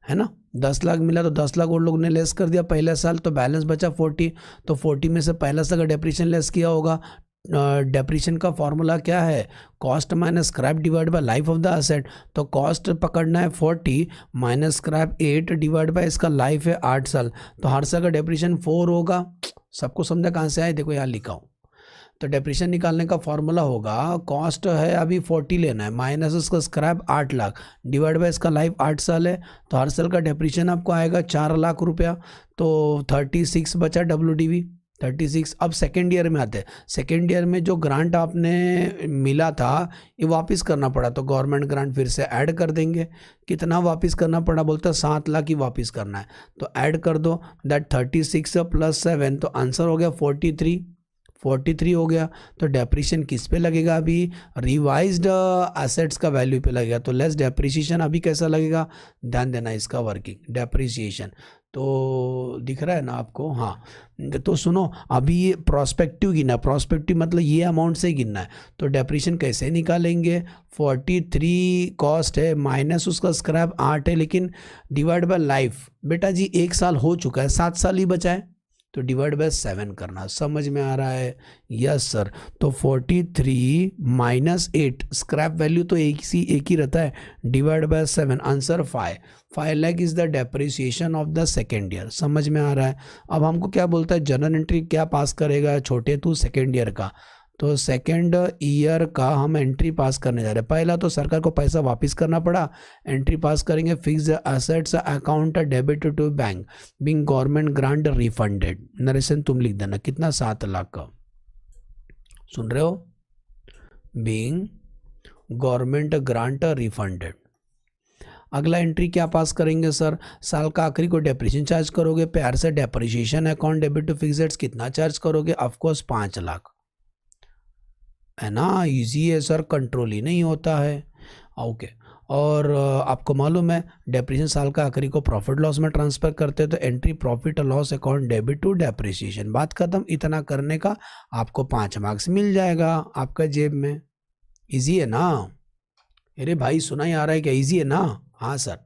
है ना। 10 लाख मिला तो 10 लाख और लोग ने लेस कर दिया पहले साल, तो बैलेंस बचा 40। तो 40 में से पहला साल का डेप्रिसिएशन लेस किया होगा। डेप्रिसिएशन का फॉर्मूला क्या है, cost minus scrap divide by life of the asset. तो कॉस्ट पकड़ना है 40 माइनस स्क्रैप 8 डिवाइड बाय इसका लाइफ है 8 साल, तो हर साल का डेप्रिसिएशन 4 होगा। सबको समझा कहाँ से आए, देखो यहाँ लिखा हूँ। तो डेप्रिसिएशन निकालने का फॉर्मूला होगा, कॉस्ट है अभी 40 लेना है, माइनस उसका स्क्रैप 8 लाख डिवाइड बाय इसका लाइफ 8 साल है, तो हर साल का डेप्रिसिएशन आपको आएगा 4 लाख रुपया। तो 36 बचा WDV 36। अब सेकेंड ईयर में आते हैं। सेकेंड ईयर में जो ग्रांट आपने मिला था ये वापस करना पड़ा, तो गवर्नमेंट ग्रांट फिर से ऐड कर देंगे। कितना वापस करना पड़ा, बोलता है 7 लाख ही वापस करना है, तो ऐड कर दो दैट 36 + 7, तो आंसर हो गया 43 हो गया। तो डेप्रिसिएशन किस पे लगेगा, अभी रिवाइज्ड एसेट्स का वैल्यू पे लगेगा। तो लेस डेप्रिसिएशन अभी कैसा लगेगा, ध्यान देना इसका वर्किंग डेप्रिसिएशन। तो दिख रहा है ना आपको, हाँ। तो सुनो, अभी ये प्रोस्पेक्टिव गिनना, प्रोस्पेक्टिव मतलब ये अमाउंट से गिनना है। तो डेप्रिसिएशन कैसे निकालेंगे, 43 कॉस्ट है माइनस उसका स्क्रैप 8 है, लेकिन डिवाइड बाय लाइफ, बेटा जी 1 साल हो चुका है, 7 साल ही बचा है, तो डिवाइड बाय 7 करना। समझ में आ रहा है, यस सर। तो 43 माइनस 8, स्क्रैप वैल्यू तो एक ही रहता है, divide by 7, answer 5 lakh is the depreciation of the second year. समझ में आ रहा है। अब हमको क्या बोलता है, जनरल एंट्री क्या पास करेगा छोटे तू, सेकेंड ईयर का। तो सेकेंड ईयर का हम एंट्री पास करने जा रहे हैं। पहला तो सरकार को पैसा वापस करना पड़ा, एंट्री पास करेंगे, fix assets account debit to bank being government grant refunded. Narration तुम लिख देना कितना, 7 लाख का, सुन रहे हो, बिंग गवर्नमेंट ग्रांट रिफंडेड। अगला एंट्री क्या पास करेंगे सर, साल का आखिरी को डेप्रिसिएशन चार्ज करोगे, प्यार से depreciation account debit to fixed कितना चार्ज करोगे, ऑफकोर्स 5 लाख, है ना। इजी है सर, कंट्रोल ही नहीं होता है। ओके, और आपको मालूम है डेप्रिसिएशन साल का आखिरी को प्रॉफिट लॉस में ट्रांसफर करते हैं, तो entry profit loss account debit to depreciation, बात खत्म। इतना करने का आपको 5 मार्क्स मिल जाएगा आपका जेब में। इजी है ना, अरे भाई सुना ही आ रहा है क्या, इजी है ना, हाँ सर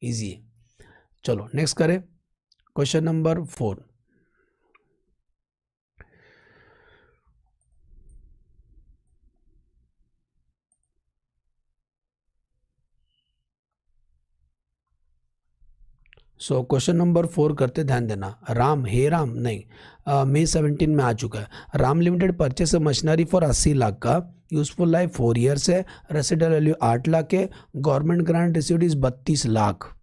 इजी है। चलो नेक्स्ट करें, क्वेश्चन नंबर 4। सो क्वेश्चन नंबर 4 करते, ध्यान देना। राम, हे राम नहीं, May 17 में आ चुका है। Ram limited purchase machinery for 80 lakh का, यूजफुल लाइफ 4 ईयर्स है, रेसिडल वैल्यू 8 लाख है, government grant received is 32 lakh,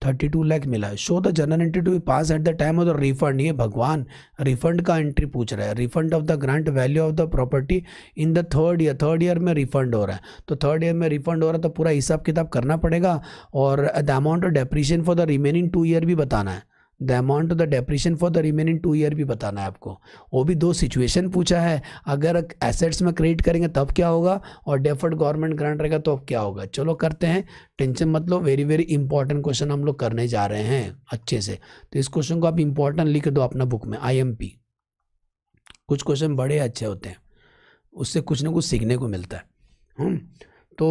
32 lakh मिला है। Show the journal entry to be pass at the time of the refund. ये भगवान रिफंड का एंट्री पूछ रहा है, refund of the grant value of the property in the third year में refund हो रहा है। तो थर्ड ईयर में रिफंड हो रहा है, तो पूरा हिसाब किताब करना पड़ेगा, और the amount of depreciation for the remaining 2 year भी बताना है। The amount of the depreciation for the remaining 2 year भी बताना है आपको। वो भी 2 सिचुएशन पूछा है, अगर एसेट्स में क्रेडिट करेंगे तब क्या होगा और डेफर्ड गवर्नमेंट ग्रांट रहेगा तो अब क्या होगा। चलो करते हैं, टेंशन मत लो, वेरी वेरी इंपॉर्टेंट क्वेश्चन हम लोग करने जा रहे हैं अच्छे से। तो इस क्वेश्चन को आप इंपॉर्टेंट लिख दो अपना बुक में, IMP। कुछ क्वेश्चन बड़े अच्छे होते हैं, उससे कुछ ना कुछ सीखने को मिलता है। तो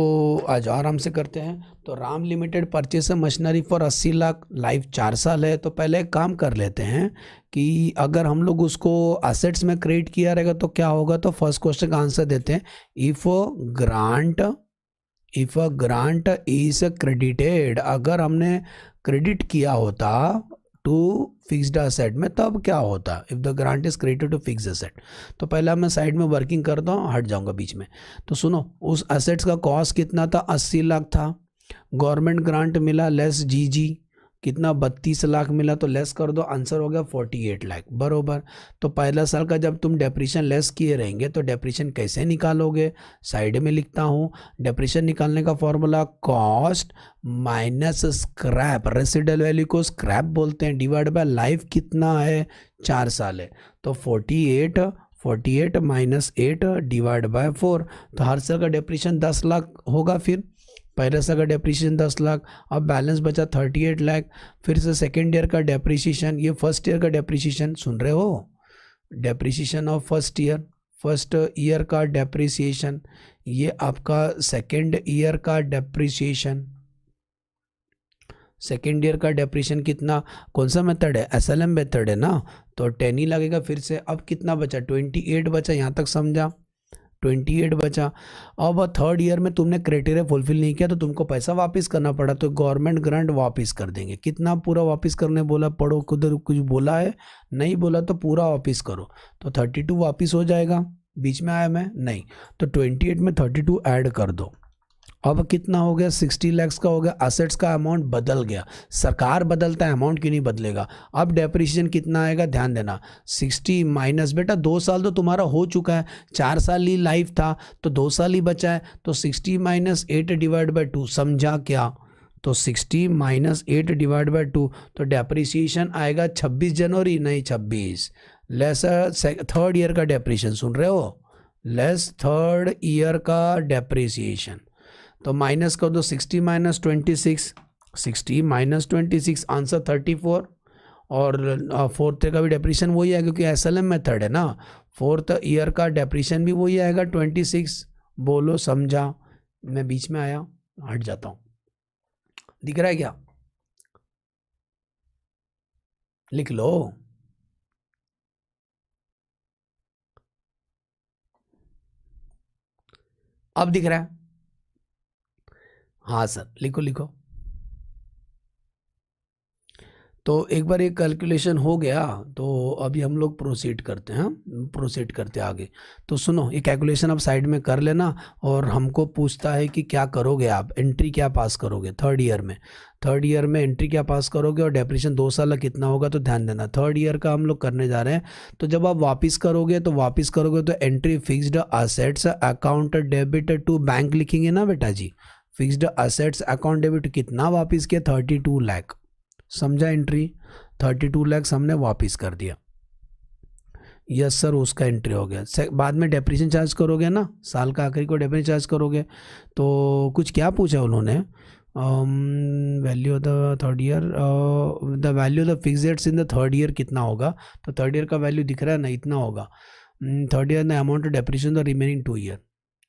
आज आराम से करते हैं। तो Ram limited purchase machinery for 80 lakh, life 4 साल है। तो पहले एक काम कर लेते हैं कि अगर हम लोग उसको असेट्स में क्रेडिट किया रहेगा तो क्या होगा। तो फर्स्ट क्वेश्चन का आंसर देते हैं, if a grant is credited, अगर हमने क्रेडिट किया होता टू फिक्स्ड असेट में तब क्या होता। If the grant is credited to fixed asset. तो पहला मैं साइड में वर्किंग करता हूँ, हट जाऊंगा बीच में। तो सुनो, उस असेट्स का कॉस्ट कितना था, 80 लाख था। गवर्नमेंट ग्रांट मिला लेस GG कितना, 32 लाख मिला, तो लेस कर दो, आंसर हो गया 48 लाख बरोबर। तो पहला साल का जब तुम डेप्रिसिएशन लेस किए रहेंगे तो डेप्रिसिएशन कैसे निकालोगे, साइड में लिखता हूँ। डेप्रिसिएशन निकालने का formula cost minus scrap, residual value को स्क्रैप बोलते हैं, डिवाइड बाय लाइफ कितना है, 4 साल है। तो 48 माइनस 8 डिवाइड बाय 4। तो हर साल का डेप्रिसिएशन 10 लाख होगा। फिर पहले साल का डेप्रिसिएशन 10 लाख, अब बैलेंस बचा 38 लाख। फिर से सेकेंड ईयर का डेप्रिसिएशन, ये फर्स्ट ईयर का डेप्रिसिएशन सुन रहे हो, डेप्रिसिएशन ऑफ फर्स्ट ईयर का डेप्रिसिएशन, ये आपका सेकेंड ईयर का डेप्रिसिएशन। सेकेंड ईयर का डेप्रिसिएशन कितना, कौन सा मेथड है, SLM मेथड है ना, तो 10 ही लगेगा फिर से। अब कितना बचा, 28 बचा, यहाँ तक समझा, 28 बचा। अब थर्ड ईयर में तुमने क्राइटेरिया फुलफिल नहीं किया तो तुमको पैसा वापस करना पड़ा, तो गवर्नमेंट ग्रांट वापस कर देंगे। कितना पूरा वापस करने बोला, पढ़ो, कुछ कुछ बोला है, नहीं बोला तो पूरा वापस करो। तो 32 वापस हो जाएगा, बीच में आया मैं नहीं, तो 28 में 32 ऐड कर दो। अब कितना हो गया, 60 लाख का हो गया। असेट्स का अमाउंट बदल गया, सरकार बदलता है, अमाउंट क्यों नहीं बदलेगा। अब डेप्रिसिएशन कितना आएगा, ध्यान देना, 60 माइनस, बेटा 2 साल तो तुम्हारा हो चुका है, 4 साल ही लाइफ था तो 2 साल ही बचा है। तो 60 माइनस 8 डिवाइड बाई 2, समझा क्या। तो 60 माइनस 8 डिवाइड बाई 2, तो डेप्रिसिएशन आएगा 26 जनवरी, नहीं 26, लेस थर्ड ईयर का डेप्रिसिएशन, सुन रहे हो, लेस थर्ड ईयर का डेप्रिसिएशन। तो माइनस कर दो, 60 माइनस 26, आंसर 34। और फोर्थ ईयर का भी डेप्रिसिएशन वही है क्योंकि SLM मेथड है ना, फोर्थ ईयर का डेप्रिसिएशन भी वही आएगा 26। बोलो समझा, मैं बीच में आया, हट जाता हूँ, दिख रहा है क्या, लिख लो। अब दिख रहा है, हाँ सर, लिखो। तो एक बार ये कैलकुलेशन हो गया तो अभी हम लोग प्रोसीड करते हैं, प्रोसीड करते आगे। तो सुनो, ये कैलकुलेशन आप साइड में कर लेना। और हमको पूछता है कि क्या करोगे आप, एंट्री क्या पास करोगे थर्ड ईयर में एंट्री क्या पास करोगे और डेप्रिसिएशन 2 साल का कितना होगा। तो ध्यान देना, थर्ड ईयर का हम लोग करने जा रहे हैं। तो जब आप वापस करोगे तो entry fixed assets account debit to bank लिखेंगे ना बेटा जी। फिक्स्ड असेट्स अकाउंट डेबिट कितना वापस किया, 32 लाख, समझा। एंट्री 32 लाख हमने वापस कर दिया, यस सर, उसका एंट्री हो गया। बाद में डेप्रिसिएशन चार्ज करोगे ना, साल का आखिरी को डेप्रिसिएशन चार्ज करोगे। तो कुछ क्या पूछा उन्होंने, value of the third year, the value of the fixed assets in the third year कितना होगा। तो थर्ड ईयर का वैल्यू दिख रहा है ना, इतना होगा। Third year the amount of depreciation the remaining 2 year,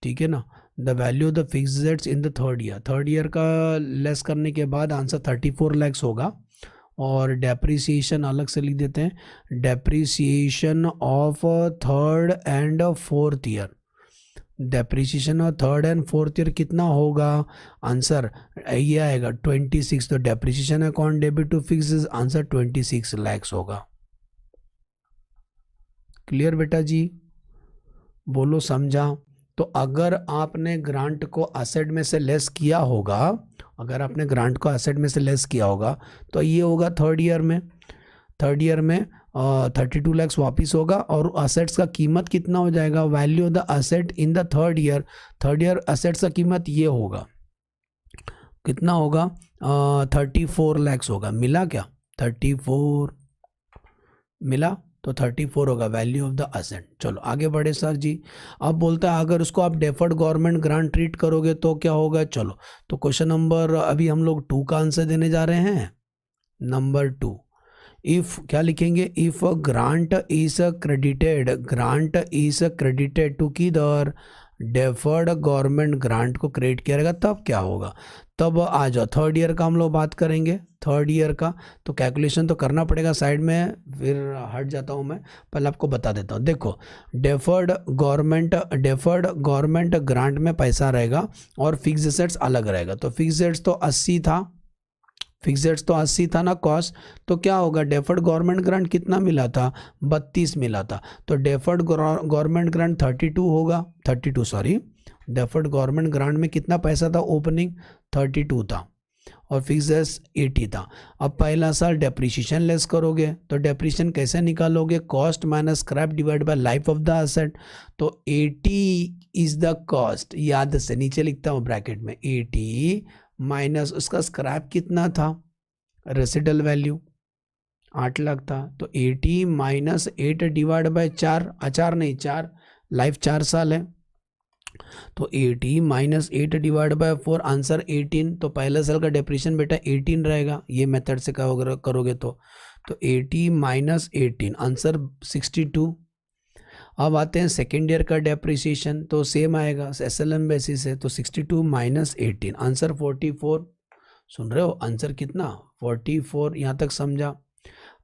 ठीक है ना। The value of the fixed assets in the third year का लेस करने के बाद आंसर 34 लाख होगा। और डेप्रिसिएशन अलग से लिख देते हैं, depreciation of third and fourth year, depreciation of third and fourth year कितना होगा, आंसर ये आएगा 26। तो depreciation account debit to fix, answer 26 lakh होगा। क्लियर बेटा जी, बोलो समझा। तो अगर आपने ग्रांट को असेट में से लेस किया होगा, तो ये होगा थर्ड ईयर में 32 लाख वापिस होगा। और असेट्स का कीमत कितना हो जाएगा, value of the asset in the third year assets का कीमत ये होगा, कितना होगा, 34 लाख होगा। मिला क्या, 34 मिला, तो 34 होगा वैल्यू ऑफ द असेट। चलो आगे बढ़े सर जी। अब बोलता है अगर उसको आप डेफर्ड गवर्नमेंट ग्रांट ट्रीट करोगे तो क्या होगा। चलो तो क्वेश्चन नंबर अभी हम लोग 2 का आंसर देने जा रहे हैं। नंबर 2, इफ क्या लिखेंगे, if grant is credited to किधर, डेफर्ड गवर्नमेंट ग्रांट को क्रेडिट किया रहेगा, तब क्या होगा। तब आ जाओ थर्ड ईयर का हम लोग बात करेंगे, थर्ड ईयर का। तो कैलकुलेशन तो करना पड़ेगा साइड में, फिर हट जाता हूँ मैं, पहले आपको बता देता हूँ। देखो डेफर्ड गवर्नमेंट ग्रांट में पैसा रहेगा और फिक्स्ड एसेट्स अलग रहेगा। तो फिक्स्ड एसेट्स तो 80 था ना कॉस्ट, तो क्या होगा, डेफर्ड गवर्नमेंट ग्रांट कितना मिला था, 32 मिला था। तो डेफर्ड गवर्नमेंट ग्रांट 32 होगा, डेफर्ड गवर्नमेंट ग्रांट में कितना पैसा था, ओपनिंग 32 था और फिक्स 80 था। अब पहला साल डेप्रिसिएशन लेस करोगे, तो डेप्रिसिएशन कैसे निकालोगे, cost minus scrap divide by life of the asset. तो 80 इज द कॉस्ट, याद से नीचे लिखता हूँ ब्रैकेट में, 80 माइनस उसका स्क्रैप कितना था, रेसिडल वैल्यू 8 लाख था। तो 80 माइनस 8 डिवाइड बाय 4, लाइफ 4 साल है। तो 80 माइनस 8 डिवाइड बाय 4, आंसर 18। तो पहले साल का डेप्रिसिएशन बेटा 18 रहेगा, ये मेथड से करोगे तो 80 माइनस 18, आंसर 62। अब आते हैं सेकेंड ईयर का डेप्रिसिएशन, तो सेम आएगा, SLM बेसिस है। तो 62 माइनस 18, आंसर 44। सुन रहे हो, आंसर कितना, 44। यहाँ तक समझा।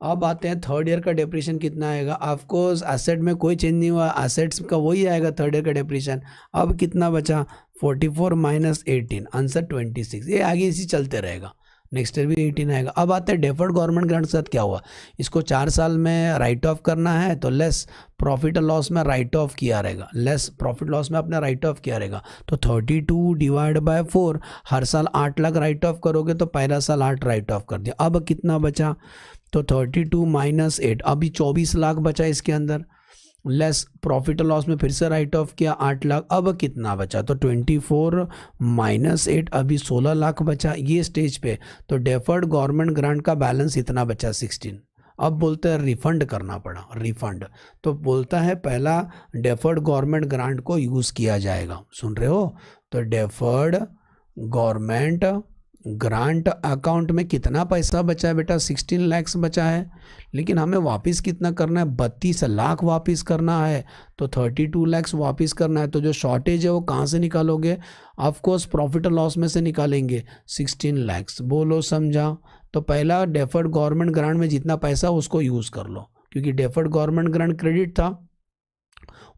अब आते हैं थर्ड ईयर का डेप्रिसिएशन कितना आएगा। ऑफकोर्स एसेट में कोई चेंज नहीं हुआ, एसेट्स का वही आएगा थर्ड ईयर का डेप्रिसिएशन। अब कितना बचा, 44 माइनस 18, आंसर 26। ये आगे इसी चलते रहेगा, नेक्स्ट ईयर भी 18 आएगा। अब आते हैं डेफर्ड गवर्नमेंट ग्रांट के साथ क्या हुआ, इसको 4 साल में राइट ऑफ करना है, तो लेस प्रॉफिट और लॉस में राइट ऑफ किया रहेगा, लेस प्रॉफिट लॉस में अपने राइट ऑफ किया रहेगा। तो 32 डिवाइड बाय 4, हर साल 8 लाख राइट ऑफ करोगे, तो पहला साल 8 राइट ऑफ कर दिया। अब कितना बचा, तो 32 माइनस 8, अभी 24 लाख बचा इसके अंदर, लेस प्रॉफिट और लॉस में फिर से राइट ऑफ किया 8 लाख। अब कितना बचा, तो 24 माइनस 8, अभी 16 लाख बचा ये स्टेज पे। तो डेफर्ड गवर्नमेंट ग्रांट का बैलेंस इतना बचा 16। अब बोलते हैं रिफंड करना पड़ा, रिफंड। तो बोलता है पहला डेफर्ड गवर्नमेंट ग्रांट को यूज़ किया जाएगा, सुन रहे हो। तो डेफर्ड गवर्नमेंट ग्रांट अकाउंट में कितना पैसा बचा है बेटा, 16 लाख बचा है, लेकिन हमें वापस कितना करना है, 32 लाख वापस करना है। तो 32 लाख वापस करना है, तो जो शॉर्टेज है वो कहाँ से निकालोगे, ऑफकोर्स प्रॉफिट और लॉस में से निकालेंगे, 16 लाख। बोलो समझा। तो पहला डेफर्ड गवर्नमेंट ग्रांट में जितना पैसा उसको यूज़ कर लो, क्योंकि डेफर्ड गवर्नमेंट ग्रांट क्रेडिट था,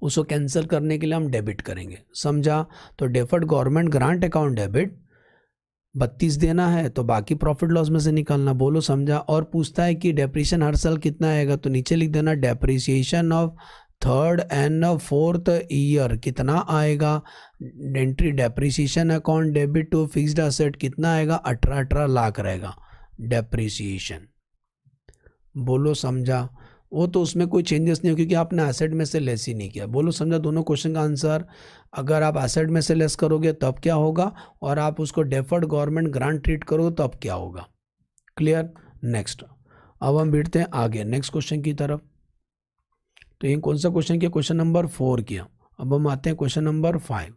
उसको कैंसिल करने के लिए हम डेबिट करेंगे, समझा। तो deferred government grant account debit 32 देना है, तो बाकी प्रॉफिट लॉस में से निकालना, बोलो समझा। और पूछता है कि डेप्रिसिएशन हर साल कितना आएगा, तो नीचे लिख देना depreciation of third and fourth year कितना आएगा। Entry depreciation account debit to fixed asset कितना आएगा, 18 लाख रहेगा डेप्रिसिएशन, बोलो समझा। वो तो उसमें कोई चेंजेस नहीं हो, क्योंकि आपने एसेट में से लेस ही नहीं किया, बोलो समझा दोनों क्वेश्चन का आंसर। अगर आप एसेट में से लेस करोगे तब क्या होगा, और आप उसको डेफर्ड गवर्नमेंट ग्रांट ट्रीट करोगे तब क्या होगा, क्लियर। नेक्स्ट, अब हम बढ़ते हैं आगे नेक्स्ट क्वेश्चन की तरफ। तो ये कौन सा क्वेश्चन किया, क्वेश्चन नंबर 4 किया। अब हम आते हैं क्वेश्चन नंबर 5।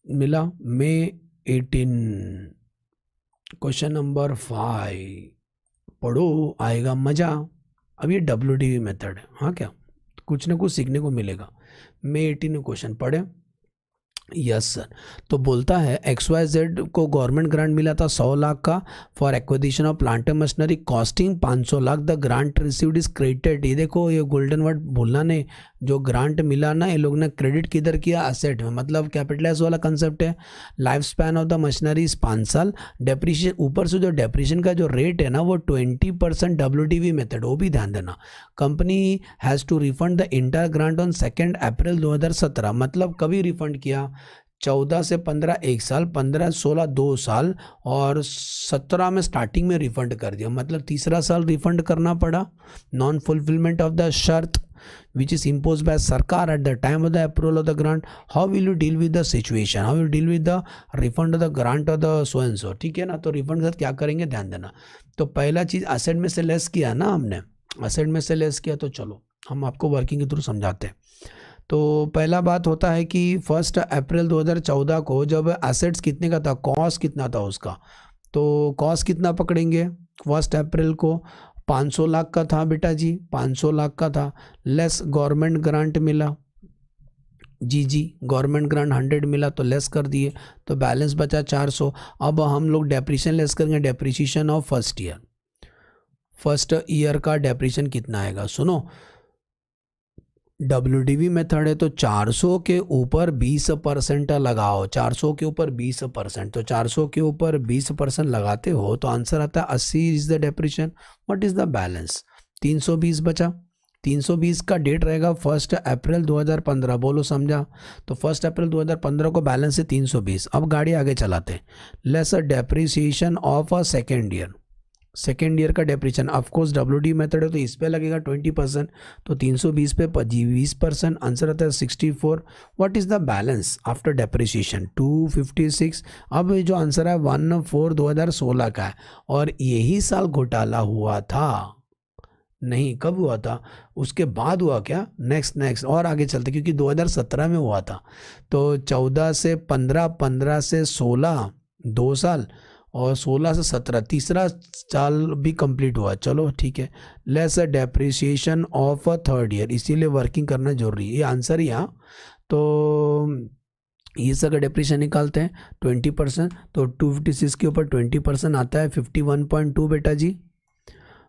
मिला May 18। क्वेश्चन नंबर 5 पढ़ो, आएगा मज़ा। अब ये WDV मेथड है, हाँ क्या, कुछ ना कुछ सीखने को मिलेगा। May 18 क्वेश्चन पढ़े, यस सर। तो बोलता है XYZ को गवर्नमेंट ग्रांट मिला था 100 लाख का for acquisition of plant and machinery costing 500 lakh, the grant received is credited. ये देखो, ये गोल्डन वर्ड भूलना नहीं, जो ग्रांट मिला ना, ये लोग ने क्रेडिट किधर किया, एसेट में, मतलब कैपिटलाइज वाला कंसेप्ट है। Life span of the machinery is 5 साल। डेप्रिसिएशन, ऊपर से जो डेप्रिसिएशन का जो रेट है ना वो 20% WDV मेथड, वो भी ध्यान देना। Company has to refund the entire grant on 2 April 2017, मतलब कभी रिफंड किया, 14 से 15 1 साल, 15 16 2 साल, और 17 में स्टार्टिंग में रिफंड कर दिया, मतलब तीसरा साल रिफंड करना पड़ा। नॉन फुलफिलमेंट ऑफ द शर्त, which is imposed by sarkar at the time of the approval of the grant, how will you deal with the situation, how will you deal with the refund of the grant or the so and so, ठीक है ना। तो refund के साथ क्या करेंगे ध्यान देना। तो पहला चीज़ असेट में से लेस किया ना हमने, असेट में से लेस किया, तो चलो हम आपको वर्किंग के थ्रू समझाते हैं। तो पहला बात होता है कि 1 अप्रैल 2014 को जब एसेट्स कितने का था, कॉस्ट कितना था उसका, तो कॉस्ट कितना पकड़ेंगे 1 अप्रैल को 500 लाख का था बेटा जी, 500 लाख का था, लेस गवर्नमेंट ग्रांट मिला जी, गवर्नमेंट ग्रांट 100 मिला तो लेस कर दिए, तो बैलेंस बचा 400। अब हम लोग डेप्रीशिएशन लेस करेंगे, डेप्रीशिएशन ऑफ फर्स्ट ईयर का डेप्रीशिएशन कितना आएगा, सुनो WDV मेथड है तो 400 के ऊपर 20% लगाओ, 400 के ऊपर 20%, तो 400 के ऊपर 20% लगाते हो तो आंसर आता है 80 is the depreciation. What is the balance, 320 बचा। 320 का डेट रहेगा 1 अप्रैल 2015, बोलो समझा। तो 1 अप्रैल 2015 को बैलेंस है 320। अब गाड़ी आगे चलाते हैं, less depreciation of a second year का डेप्रीशिएशन, ऑफकोर्स WD मेथड है तो इस पे लगेगा 20%, तो 320 पे 20%, आंसर आता है 64। What is the balance after depreciation, 256। अब जो आंसर है 1/4/2016 का है, और यही साल घोटाला हुआ था, नहीं कब हुआ था, उसके बाद हुआ क्या, नेक्स्ट और आगे चलते, क्योंकि 2017 में हुआ था। तो 14 से 15, 15 से 16 2 साल, और 16 से 17 तीसरा साल भी कंप्लीट हुआ। चलो ठीक है, less depreciation of a third year, इसीलिए वर्किंग करना जरूरी है, ये आंसर ही। यहाँ तो ये सर डेप्रिसिएशन निकालते हैं 20%, तो 256 के ऊपर 20% आता है 51.2 बेटा जी।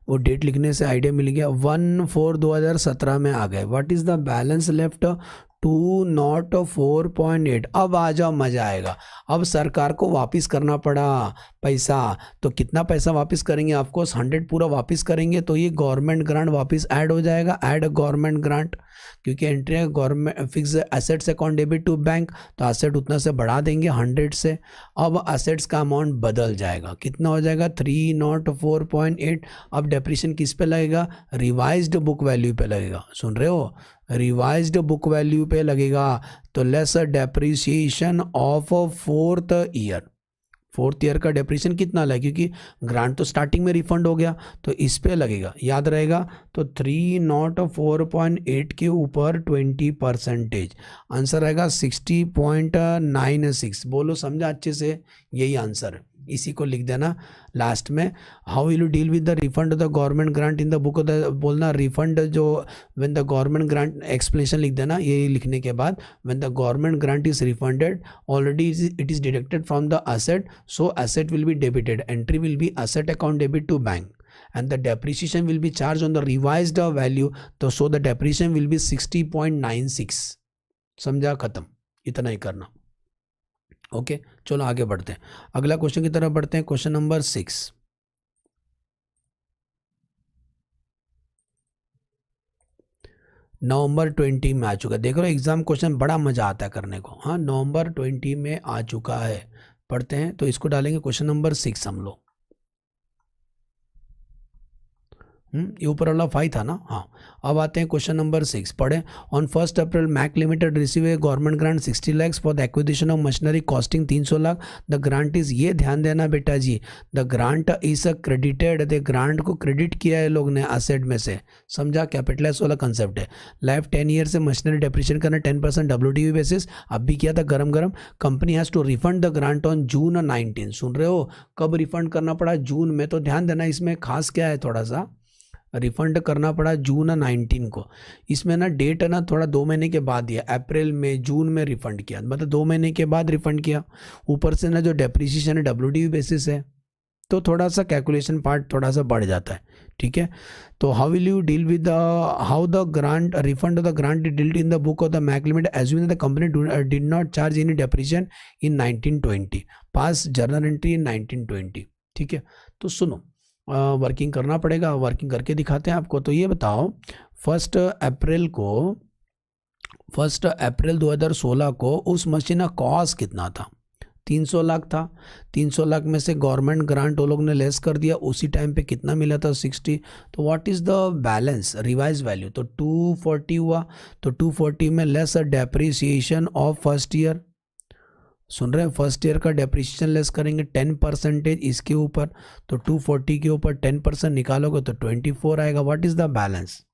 वो डेट लिखने से आइडिया मिल गया, 1/4/2017 में आ गए। What is the balance left, 204.8। अब आ जाओ, मज़ा आएगा। अब सरकार को वापस करना पड़ा पैसा, तो कितना पैसा वापस करेंगे, ऑफकोर्स 100 पूरा वापस करेंगे, तो ये गवर्नमेंट ग्रांट वापस ऐड हो जाएगा, ऐड गवर्नमेंट ग्रांट, क्योंकि एंट्री है government fix assets account debit to bank, तो एसेट उतना से बढ़ा देंगे 100 से। अब एसेट्स का अमाउंट बदल जाएगा, कितना हो जाएगा 304.8। अब डेप्रिसिएशन किस पे लगेगा, रिवाइज्ड बुक वैल्यू पे लगेगा, सुन रहे हो, रिवाइज्ड बुक वैल्यू पे लगेगा। तो less depreciation of fourth year का डेप्रिसिएशन कितना लगा, क्योंकि ग्रांट तो स्टार्टिंग में रिफंड हो गया, तो इस पे लगेगा, याद रहेगा। तो 304.8 के ऊपर 20%, आंसर आएगा 60.96। बोलो समझा अच्छे से, यही आंसर है, इसी को लिख देना लास्ट में। How will you deal with the refund of the government grant in the book of the, बोलना रिफंड जो when the government grant, explanation लिख देना ये लिखने के बाद, when the government grant is refunded already it is deducted from the asset, so asset will be debited, entry will be asset account debit to bank, and the depreciation will be charged on the revised value, तो so the depreciation will be 60.96। समझा, खत्म, इतना ही करना। Okay चलो आगे बढ़ते हैं, अगला क्वेश्चन की तरफ बढ़ते हैं। क्वेश्चन नंबर 6, नवंबर 20 में आ चुका है। देख रहे हो एग्जाम क्वेश्चन बड़ा मजा आता है करने को। हाँ नवंबर 20 में आ चुका है, पढ़ते हैं। तो इसको डालेंगे क्वेश्चन नंबर 6 हम लोग। ये ऊपर वाला 5 था ना। हाँ अब आते हैं क्वेश्चन नंबर 6, पढ़ें। On 1 April Mac limited receive a government grant 60 lakhs for the acquisition of machinery costing 300 lakh. The grant is, ये ध्यान देना बेटा जी, the grant is credited, the grant को क्रेडिट किया है लोग ने असेट में से, समझा, कैपिटलाइज वाला कंसेप्ट है। लाइफ 10 ईयर से मशीनरी डेप्रिसिएशन करना 10% WDV बेसिस, अब भी किया था गरम। Company has to refund the grant on June 19। सुन रहे हो, कब रिफंड करना पड़ा, जून में। तो ध्यान देना, इसमें खास क्या है, थोड़ा सा रिफंड करना पड़ा जून 19 को। इसमें ना डेट है ना थोड़ा 2 महीने के बाद दिया, अप्रैल में जून में रिफंड किया, मतलब 2 महीने के बाद रिफंड किया। ऊपर से ना जो डेप्रिसिएशन है WDV बेसिस है, तो थोड़ा सा कैलकुलेशन पार्ट थोड़ा सा बढ़ जाता है, ठीक है। तो how will you deal with how the grant refund of the grant dealt in the book of the Mac limited assuming the company did not charge any depreciation in 1920, pass journal entry in 1920, ठीक है। तो सुनो, working करना पड़ेगा, working करके दिखाते हैं आपको। तो ये बताओ 1 अप्रैल 2016 को उस मशीन का कॉस्ट कितना था, 300 लाख था, 300 लाख में से गवर्नमेंट ग्रांट वो लोग ने लेस कर दिया, उसी टाइम पे कितना मिला था 60। तो what is the balance revise value, तो 240 हुआ। तो 240 में less depreciation of first year, सुन रहे हैं, फर्स्ट ईयर का डेप्रिसिएशन लेस करेंगे 10% इसके ऊपर, तो 240 के ऊपर 10% निकालोगे तो 24 आएगा। व्हाट इज़ द बैलेंस,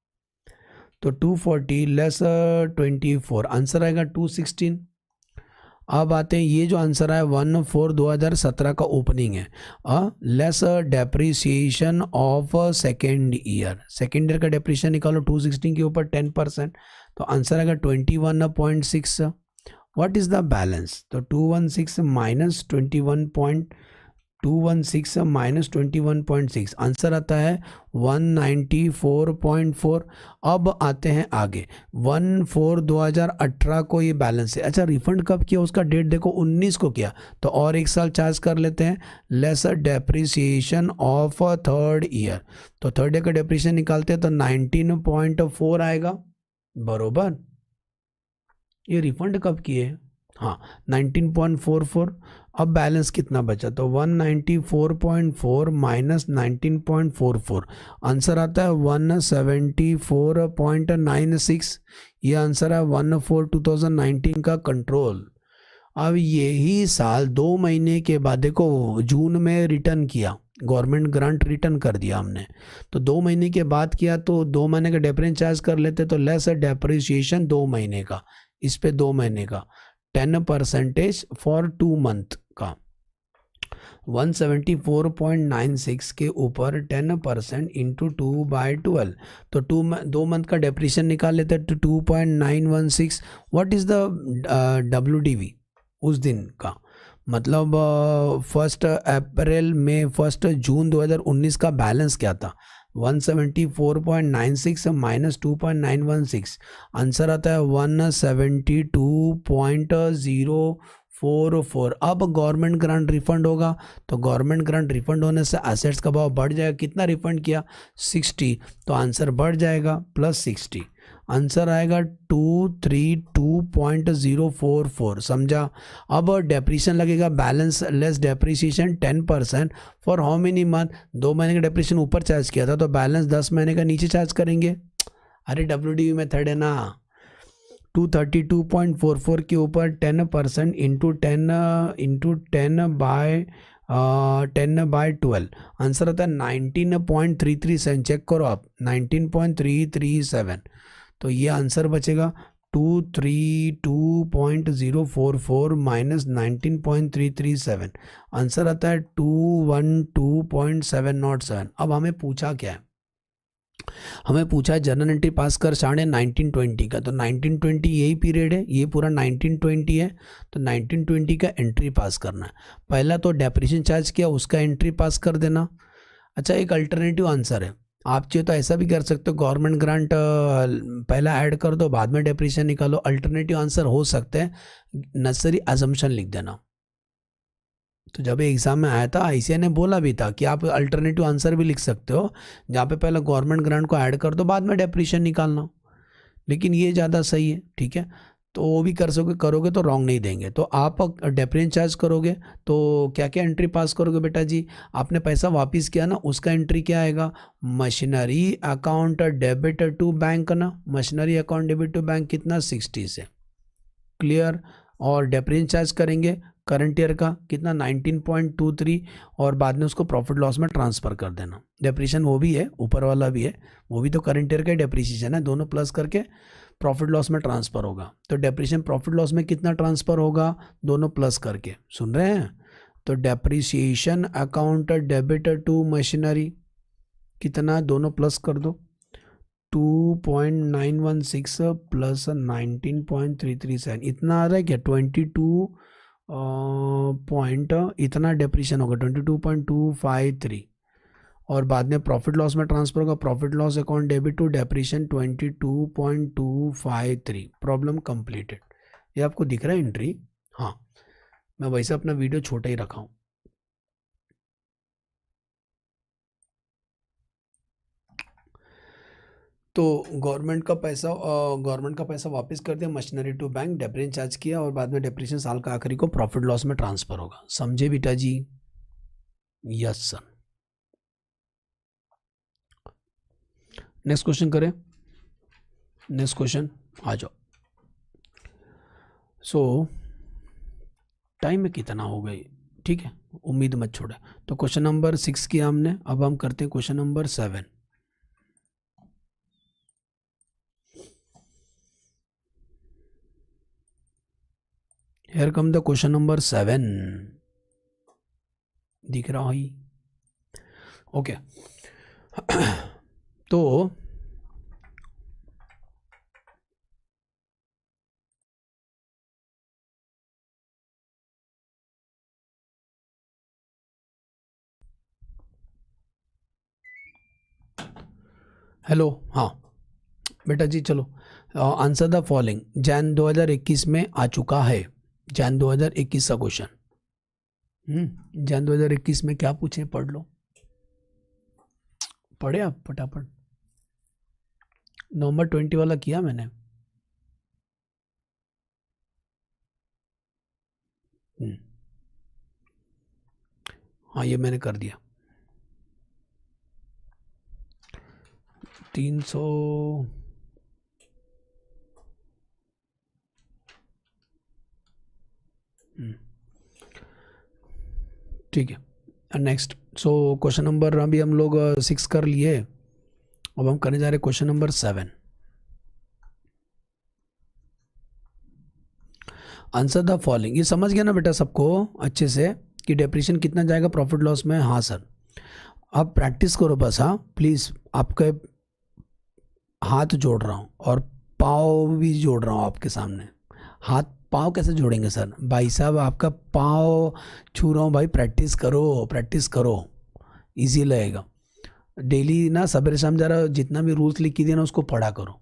तो 240 लेस 24, आंसर आएगा 216। अब आते हैं, ये जो आंसर है 1/4/2017 का ओपनिंग है, less depreciation of second year का डेप्रिसिएशन निकालो 216 के ऊपर 10%, तो आंसर आएगा 21.6। व्हाट इज़ द बैलेंस, तो 216 माइनस 21.6 आंसर आता है 194.4। अब आते हैं आगे, 1/4/2018 को ये बैलेंस है। अच्छा, रिफंड कब किया उसका डेट देखो, 19 को किया, तो और एक साल चार्ज कर लेते हैं। Lesser depreciation of third year, तो थर्ड ईयर का डेप्रिसिएशन निकालते हैं तो 19.4 आएगा, बरोबर। ये रिफंड कब किए, हाँ 19.44। अब बैलेंस कितना बचा, तो 194.4 माइनस 19.44, आंसर आता है 174.96। ये आंसर है 1/4/2019 का कंट्रोल। अब यही साल 2 महीने के बाद देखो, जून में रिटर्न किया, गवर्नमेंट ग्रांट रिटर्न कर दिया हमने, तो 2 महीने के बाद किया, तो 2 महीने का डेप्रिसिएशन चार्ज कर लेते, तो लेस डेप्रिसिएशन 2 महीने का, इस पे 2 महीने का 10% फॉर 2 मंथ का, 174.96 के ऊपर 10% इंटू 2/12, तो 2 मंथ का डेप्रिसिएशन निकाल लेते हैं, तो 2.916। व्हाट इज़ द WDV उस दिन का, मतलब 1 अप्रैल में 1 जून 2019 का बैलेंस क्या था, 174.96 माइनस 2.916, आंसर आता है 172.044। अब गवर्नमेंट ग्रांट रिफंड होगा, तो गवर्नमेंट ग्रांट रिफंड होने से एसेट्स का भाव बढ़ जाएगा, कितना रिफंड किया 60, तो आंसर बढ़ जाएगा प्लस 60, आंसर आएगा 232.044, समझा। अब डेप्रिसिएशन लगेगा, balance less depreciation 10% for how many month, 2 महीने का डेप्रिसिएशन ऊपर चार्ज किया था, तो बैलेंस 10 महीने का नीचे चार्ज करेंगे। अरे WDV मेथड है ना, 232.44 के ऊपर 10% इंटू 10/12, आंसर होता है 19.337, चेक करो आप 19.337, तो ये आंसर बचेगा 232.044 माइनस 19.337, आंसर आता है 212.707। अब हमें पूछा क्या है, हमें पूछा है जर्नल एंट्री पास कर साढ़े 1920 का, तो 1920 यही पीरियड है, ये पूरा 1920 है, तो 1920 का एंट्री पास करना है। पहला तो डेप्रिसिएशन चार्ज किया, उसका एंट्री पास कर देना। अच्छा, एक अल्टरनेटिव आंसर है, आप चाहिए तो ऐसा भी कर सकते हो, गवर्नमेंट ग्रांट पहला ऐड कर दो, बाद में डेप्रिसिएशन निकालो। अल्टरनेटिव आंसर हो सकते हैं नेसेसरी अजम्पशन लिख देना। तो जब एग्जाम में आया था ICAI ने बोला भी था कि आप अल्टरनेटिव आंसर भी लिख सकते हो, जहाँ पे पहले गवर्नमेंट ग्रांट को ऐड कर दो, बाद में डेप्रिसिएशन निकालना, लेकिन ये ज़्यादा सही है, ठीक है। तो वो भी कर सकोगे, करोगे तो रॉन्ग नहीं देंगे। तो आप डेप्रिसिएशन चार्ज करोगे तो क्या क्या एंट्री पास करोगे बेटा जी, आपने पैसा वापस किया ना, उसका एंट्री क्या आएगा, machinery account debit to bank ना, machinery account debit to bank कितना 60 से, क्लियर। और डेप्रिसिएशन चार्ज करेंगे करंट ईयर का कितना 19.23, और बाद में उसको प्रॉफिट लॉस में ट्रांसफ़र कर देना। डेप्रिसिएशन वो भी है, ऊपर वाला भी है, वो भी तो करंट ईयर का डेप्रिसिएशन है, दोनों प्लस करके प्रॉफिट लॉस में ट्रांसफ़र होगा। तो डेप्रिसिएशन प्रॉफिट लॉस में कितना ट्रांसफ़र होगा, दोनों प्लस करके, सुन रहे हैं। तो depreciation account debit to machinery कितना, दोनों प्लस कर दो, 2.916 प्लस 19.337, इतना आ रहा है क्या, 22 पॉइंट इतना डेप्रिसिएशन होगा 22.253, और बाद में प्रॉफिट लॉस में ट्रांसफर होगा, profit loss account debit to depreciation 22.253। Problem completed. ये आपको दिख रहा है एंट्री, हाँ मैं वैसे अपना वीडियो छोटा ही रखा हूँ। तो गवर्नमेंट का पैसा वापस कर दिया machinery to bank, depreciation charge किया और बाद में डेप्रिसिएशन साल का आखिरी को प्रॉफिट लॉस में ट्रांसफर होगा। समझे बेटा जी? Yes sir. नेक्स्ट क्वेश्चन करें। नेक्स्ट क्वेश्चन आ जाओ। सो टाइम में कितना हो गई, ठीक है, उम्मीद मत छोड़े। तो क्वेश्चन नंबर 6 किया हमने, अब हम करते हैं question number 7। Here come the question number 7. दिख रहा है? ओके। तो हेलो, हाँ बेटा जी, चलो आंसर द फॉलोइंग। जैन 2021 में आ चुका है, जैन 2021 का क्वेश्चन। जैन 2021 में क्या पूछे, पढ़ लो, पढ़े आप फटाफट। नवंबर 20 वाला किया मैंने। हाँ ये मैंने कर दिया। 300 ठीक है। नेक्स्ट, सो क्वेश्चन नंबर अभी हम लोग 6 कर लिए, अब हम करने जा रहे question number 7। Answer the following. ये समझ गया ना बेटा सबको अच्छे से कि डेप्रिसिएशन कितना जाएगा प्रॉफिट लॉस में? हाँ सर। आप प्रैक्टिस करो बस, हाँ प्लीज़। आपके हाथ जोड़ रहा हूँ और पाँव भी जोड़ रहा हूँ आपके सामने। हाथ पाँव कैसे जोड़ेंगे सर? भाई साहब आपका पाँव छू रहा हूँ भाई, प्रैक्टिस करो, प्रैक्टिस करो, इजी लगेगा। डेली ना सवेरे शाम जरा जितना भी रूल्स लिखी दिए ना उसको पढ़ा करो।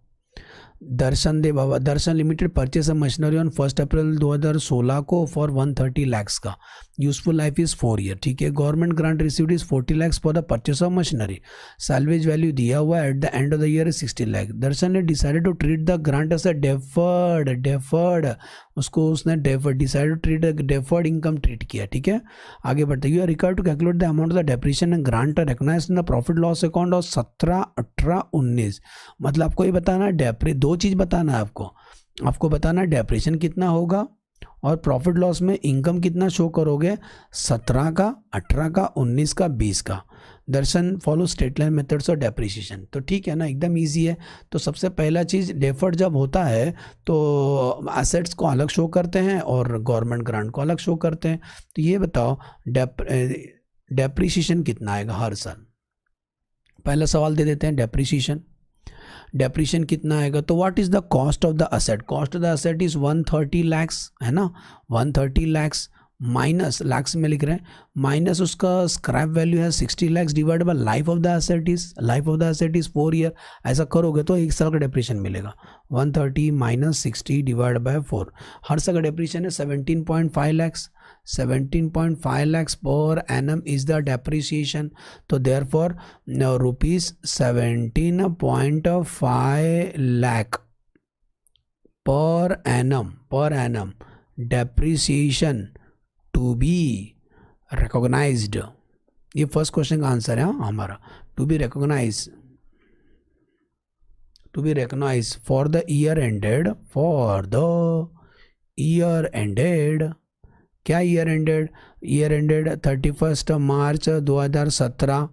दर्शन दे बाबा, Darshan limited purchase a machinery on 1 April 2016 को फॉर 130 lakhs का, यूजफुल लाइफ इज 4 ईयर, ठीक है। Government grant received is 40 lakhs for the purchase of machinery, salvage value दिया हुआ at the end of the year 60 lakh। Darshan ने decided to treat the grant as a deferred, उसको उसने decided to treat deferred income treat किया, ठीक है। आगे बढ़ते, you are required to calculate the amount of the depreciation and grant recognised in the profit loss account of 17, 18, 19। मतलब आपको ये बताना है, दो चीज़ बताना है आपको बताना डेप्रिसिएशन कितना होगा और प्रॉफिट लॉस में इनकम कितना शो करोगे, 17 का, 18 का, 19 का, 20 का। दर्शन फॉलो स्ट्रेट लाइन मेथड्स और डेप्रिसिएशन, तो ठीक है ना, एकदम इजी है। तो सबसे पहला चीज़, डेफर्ड जब होता है तो एसेट्स को अलग शो करते हैं और गवर्नमेंट ग्रांट को अलग शो करते हैं। तो ये बताओ डेप्रिसिएशन कितना आएगा हर साल? पहला सवाल दे देते हैं, डेप्रिसिएशन कितना आएगा? तो what is the cost of the asset? Cost of the asset is 130 lakhs, है ना, 130 lakhs माइनस, लैक्स में लिख रहे हैं, माइनस उसका स्क्रैप वैल्यू है 60 lakhs divide by life of the asset is 4 year. ऐसा करोगे तो 1 साल का डेप्रिसिएशन मिलेगा। 130 माइनस 60 डिवाइड बाय 4, हर साल का डेप्रिसिएशन है 17.5 lakhs। 17.5 lakhs per annum is the depreciation. तो therefore rupees 17.5 lakh per annum depreciation to be recognized. ये फर्स्ट क्वेश्चन का आंसर है हमारा, to be recognize for the year ended, क्या year ended? Year ended 31 March 2017,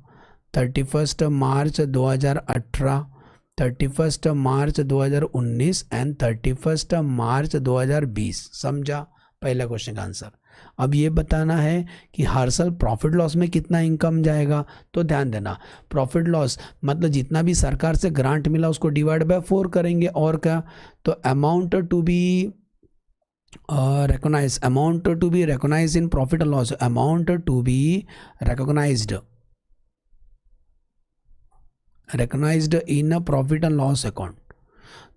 31 March 2018, 31 March 2019 and 31 March 2020। समझा पहला question का answer. अब ये बताना है कि हर साल प्रॉफिट लॉस में कितना इनकम जाएगा। तो ध्यान देना, प्रॉफिट लॉस मतलब जितना भी सरकार से ग्रांट मिला उसको डिवाइड बाय 4 करेंगे, और क्या, तो amount to be recognized in profit and loss, amount to be recognized in a profit and loss account।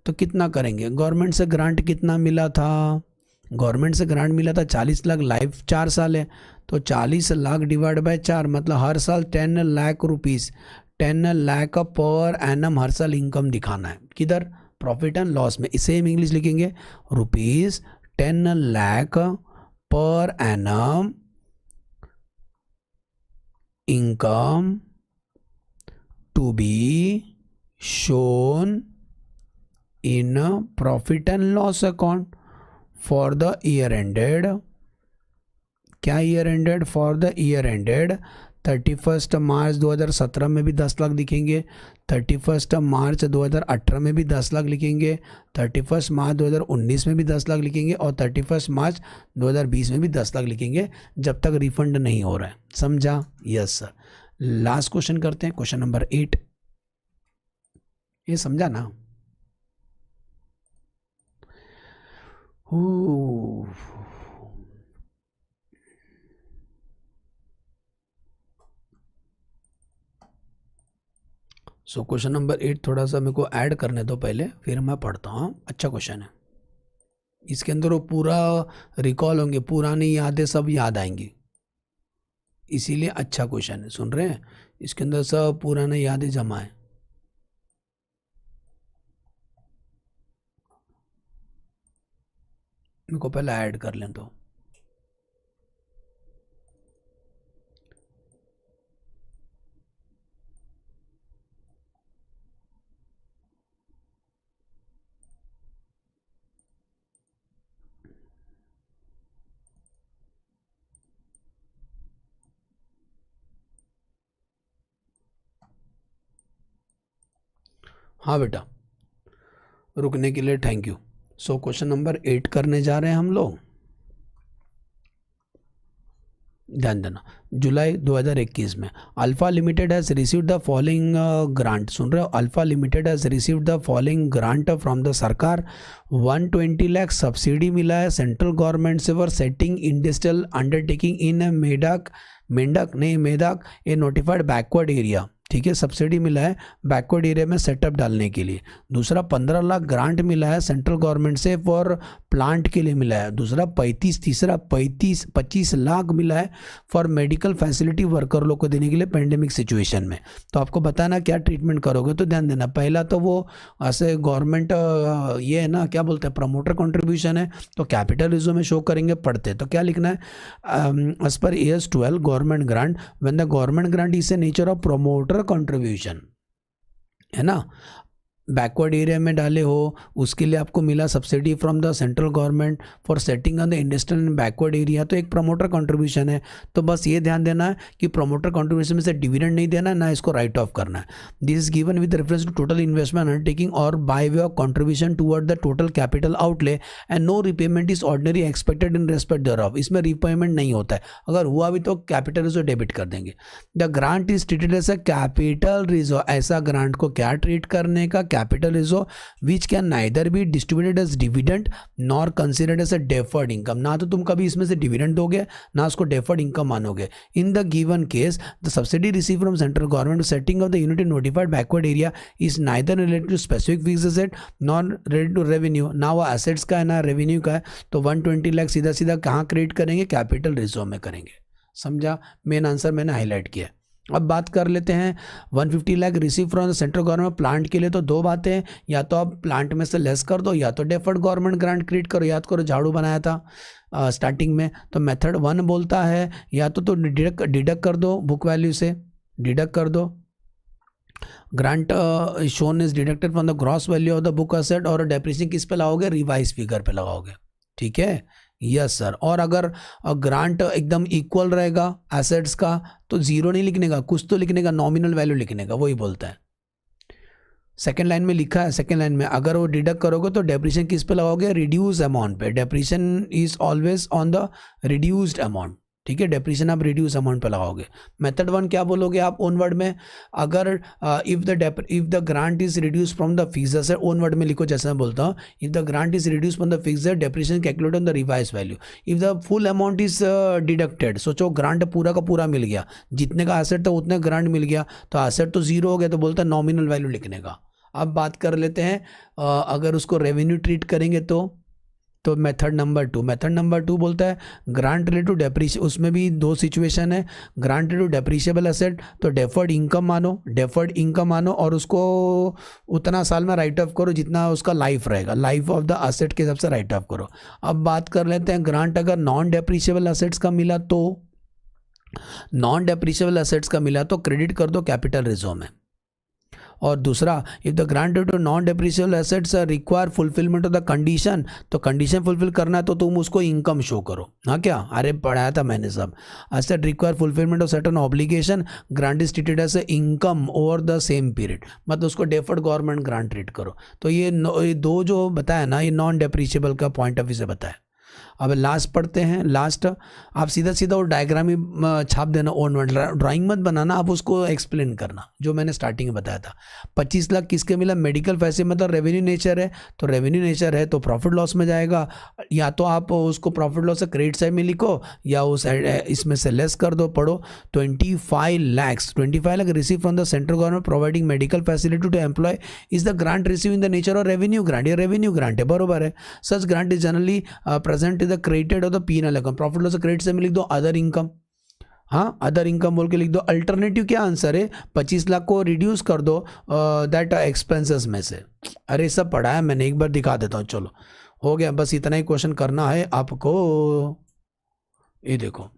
तो कितना करेंगे? गवर्नमेंट से ग्रांट कितना मिला था? गवर्नमेंट से ग्रांट मिला था 40 लाख, लाइफ 4 साल है, तो 40 लाख डिवाइड बाय 4 मतलब हर साल 10 lakh rupees, 10 lakh per annum हर साल इनकम दिखाना है, किधर, प्रॉफिट एंड लॉस में। इसे हम इंग्लिश लिखेंगे ₹10 lakh per annum income to be shown in profit and loss account for the year ended, क्या year ended, for the year ended 31 March 2017 में भी 10 लाख लिखेंगे, 31 मार्च 2018 में भी 10 लाख लिखेंगे, 31 मार्च 2019 में भी 10 लाख लिखेंगे और 31 मार्च 2020 में भी 10 लाख लिखेंगे, जब तक रिफंड नहीं हो रहा है। समझा? Yes sir. लास्ट क्वेश्चन करते हैं, क्वेश्चन नंबर 8। ये समझा ना? सो क्वेश्चन नंबर 8 थोड़ा सा मेरे को ऐड करने दो पहले, फिर मैं पढ़ता हूँ। अच्छा क्वेश्चन है, इसके अंदर वो पूरा रिकॉल होंगे, पुरानी यादें सब याद आएंगी, इसीलिए अच्छा क्वेश्चन है। सुन रहे हैं? इसके अंदर सब पुराने यादें जमा है। मेरे को पहले ऐड कर लें तो हाँ बेटा, रुकने के लिए thank you. So question number 8 करने जा रहे हैं हम लोग। ध्यान देना, जुलाई 2021 में alpha limited has received the following grant. सुन रहे हो? Alpha limited has received the following grant from the सरकार। 120 लाख सब्सिडी मिला है सेंट्रल गवर्नमेंट से for setting industrial undertaking in Medak a notified backward area. ठीक है, सब्सिडी मिला है बैकवर्ड एरिया में सेटअप डालने के लिए। दूसरा 15 लाख ग्रांट मिला है सेंट्रल गवर्नमेंट से फॉर प्लांट के लिए मिला है। दूसरा 25 लाख मिला है फॉर मेडिकल फैसिलिटी वर्कर लोग को देने के लिए पेंडेमिक सिचुएशन में। तो आपको बताना क्या ट्रीटमेंट करोगे, तो ध्यान देना। पहला तो वो ऐसे गवर्नमेंट ये है ना, क्या बोलते हैं, प्रमोटर कंट्रीब्यूशन है, तो कैपिटल रिजो में शो करेंगे पढ़ते। तो क्या लिखना है, एज पर AS 12 government grant when the government grant is a nature of promoter contribution, है ना। बैकवर्ड एरिया में डाले हो, उसके लिए आपको मिला subsidy from the central government for setting on the industrial in backward area, तो एक प्रमोटर कंट्रीब्यूशन है। तो बस ये ध्यान देना है कि प्रमोटर कंट्रीब्यूशन में से डिविडेंड नहीं देना है, ना इसको राइट ऑफ करना है। This is given with reference to total investment undertaking और by way of contribution toward the total capital outlay and no repayment is ordinary expected in respect thereof. इसमें रिपेमेंट नहीं होता है, अगर हुआ भी तो कैपिटल रिजर्व डेबिट कर देंगे। The grant is treated as a capital reserve. ऐसा ग्रांट को क्या ट्रीट करने का, capital reserve which can neither be distributed as dividend nor considered as a deferred income। ना तो तुम कभी इसमें से डिविडेंड दोगे, ना उसको डेफर्ड इनकम मानोगे। In the given case the subsidy receive from central government setting of the unit in notified backward area is neither related to specific fixed asset nor related to revenue. ना वो assets का है ना revenue का है, तो 120 लाख सीधा सीधा कहाँ क्रिएट करेंगे, कैपिटल रिजर्व में करेंगे। समझा? मेन आंसर मैंने हाईलाइट किया। अब बात कर लेते हैं 150 lakh receive from the central government plant के लिए। तो दो बातें हैं, या तो आप प्लांट में से लेस कर दो, या तो डेफर्ड गवर्नमेंट ग्रांट क्रिएट करो। याद करो झाड़ू बनाया था स्टार्टिंग में, तो मेथड 1 बोलता है या तो डिडक्ट कर दो, बुक वैल्यू से डिडक्ट कर दो। Grant shown is deducted from the gross value of the book asset, और डेप्रिसिएशन किस पे लगाओगे, रिवाइज फिगर पे लगाओगे। ठीक है, यस सर। और अगर ग्रांट एकदम इक्वल रहेगा एसेट्स का, तो जीरो नहीं लिखने का, कुछ तो लिखने का, नॉमिनल वैल्यू लिखने का, वही बोलता है। सेकेंड लाइन में लिखा है, सेकेंड लाइन में अगर वो डिडक्ट करोगे तो डेप्रिसिएशन किस पे लगाओगे, रिड्यूस अमाउंट पे। Depreciation is always on the reduced amount. ठीक है, डेप्रिसिएशन आप रिड्यूस अमाउंट पे लगाओगे। मेथड 1 क्या बोलोगे आप ओन वर्ड में, अगर if the grant is reduce from the fixed asset, own word में लिखो जैसे मैं बोलता हूँ, if the grant is reduce from the fixed asset depreciation calculate on the revise value. If the full amount is deducted, सोचो grant पूरा का पूरा मिल गया, जितने का एसेट था उतने ग्रांट मिल गया, तो एसेट तो जीरो हो गया, तो बोलता है नॉमिनल वैल्यू लिखने का। अब बात कर लेते हैं अगर उसको रेवेन्यू ट्रीट करेंगे तो तो मेथड नंबर टू बोलता है ग्रांट रिलेटेड टू डेप्रीशिएट, उसमें भी दो सिचुएशन है, grant related to depreciable asset, तो डेफर्ड इनकम मानो और उसको उतना साल में राइट ऑफ करो जितना उसका लाइफ रहेगा, लाइफ ऑफ द एसेट के हिसाब से राइट ऑफ करो। अब बात कर लेते हैं ग्रांट अगर नॉन डेप्रीशिएबल एसेट्स का मिला तो क्रेडिट कर दो कैपिटल रिजर्व में। और दूसरा, if the grant to non depreciable assets require fulfilment of the condition, तो कंडीशन फुलफिल करना है तो तुम उसको इनकम शो करो। हाँ क्या, अरे पढ़ाया था मैंने सब। Asset require fulfilment of certain obligation, grant is treated as a income over the same period, मतलब उसको डेफर्ड गवर्नमेंट ग्रांट ट्रीट करो। तो ये दो जो बताया ना, ये नॉन डेप्रिशिएबल का पॉइंट ऑफ व्यू से बताया। अब लास्ट पढ़ते हैं। लास्ट आप सीधा सीधा वो डायग्राम ही छाप देना, ओन ड्राइंग मत बनाना, आप उसको एक्सप्लेन करना जो मैंने स्टार्टिंग में बताया था। 25 लाख किसके मिला, मेडिकल पैसे, मतलब रेवेन्यू नेचर है, तो रेवेन्यू नेचर है तो प्रॉफिट लॉस में जाएगा। या तो आप उसको प्रॉफिट लॉस से क्रेडिट साइड में लिखो या उस इसमें से लेस कर दो। पढ़ो 25 lakh receive from the central government providing medical facility to employ is the grant receive in the nature of revenue grant. ये रेवेन्यू ग्रांट है, बरोबर है। Such grant is generally present is the credited of the penal account. Profit loss credit से में लिख दो other income. हाँ, other income बोल के लिख दो। अल्टरनेटिव क्या आंसर है, 25 लाख को रिड्यूस कर दो दैट एक्सपेंसेस में से। अरे सब पढ़ा है मैंने, एक बार दिखा देता हूँ। चलो हो गया, बस इतना ही क्वेश्चन करना है आपको। ये देखो,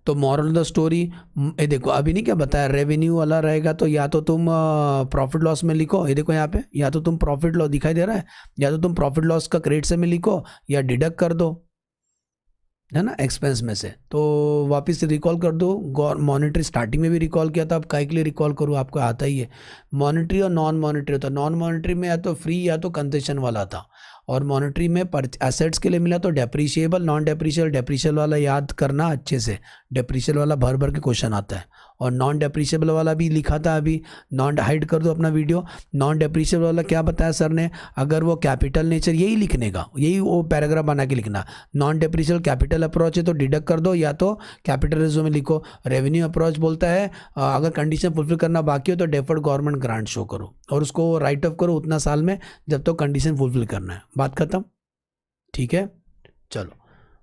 तो मॉरल ऑफ द स्टोरी, ये देखो अभी नहीं क्या बताया, रेवेन्यू वाला रहेगा तो या तो तुम प्रॉफिट लॉस में लिखो, ये देखो यहाँ पे, या तो तुम प्रॉफिट लॉस दिखाई दे रहा है, या तो तुम प्रॉफिट लॉस का क्रेडिट से में लिखो या डिडक्ट कर दो, है ना, एक्सपेंस में से। तो वापस से रिकॉल कर दो। मॉनेटरी स्टार्टिंग में भी रिकॉल किया था, अब काय के लिए रिकॉल करूँ, आपको आता ही है। मॉनेटरी और नॉन मॉनेटरी होता है। नॉन मॉनेटरी में या तो फ्री या तो कंसेशन वाला था, और मॉनेटरी में एसेट्स के लिए मिला तो डेप्रीशिएबल, नॉन डेप्रीशिएबल वाला याद करना अच्छे से, डेप्रीशिएबल वाला भर भर के क्वेश्चन आता है। और नॉन डेप्रीशिएबल वाला भी लिखा था अभी, नॉन हाइड कर दो अपना वीडियो। नॉन डेप्रीशिएबल वाला क्या बताया सर ने, अगर वो कैपिटल नेचर, यही लिखने का, यही वो पैराग्राफ बना के लिखना। नॉन डेप्रीशिएबल कैपिटल अप्रोच है तो डिडक्ट कर दो या तो कैपिटल रिजर्व में लिखो। रेवेन्यू अप्रोच बोलता है अगर कंडीशन फुलफिल करना बाकी हो तो डेफर्ड गवर्नमेंट ग्रांट शो करो और उसको राइट ऑफ करो उतना साल में जब तक तो कंडीशन फुलफिल करना है। बात खत्म, ठीक है। चलो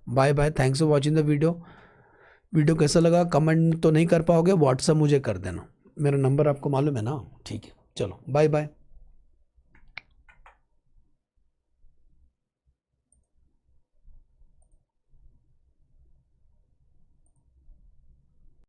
bye bye, thanks for watching the video कैसा लगा कमेंट तो नहीं कर पाओगे, व्हाट्सअप मुझे कर देना, मेरा नंबर आपको मालूम है ना, ठीक है। चलो बाय बाय।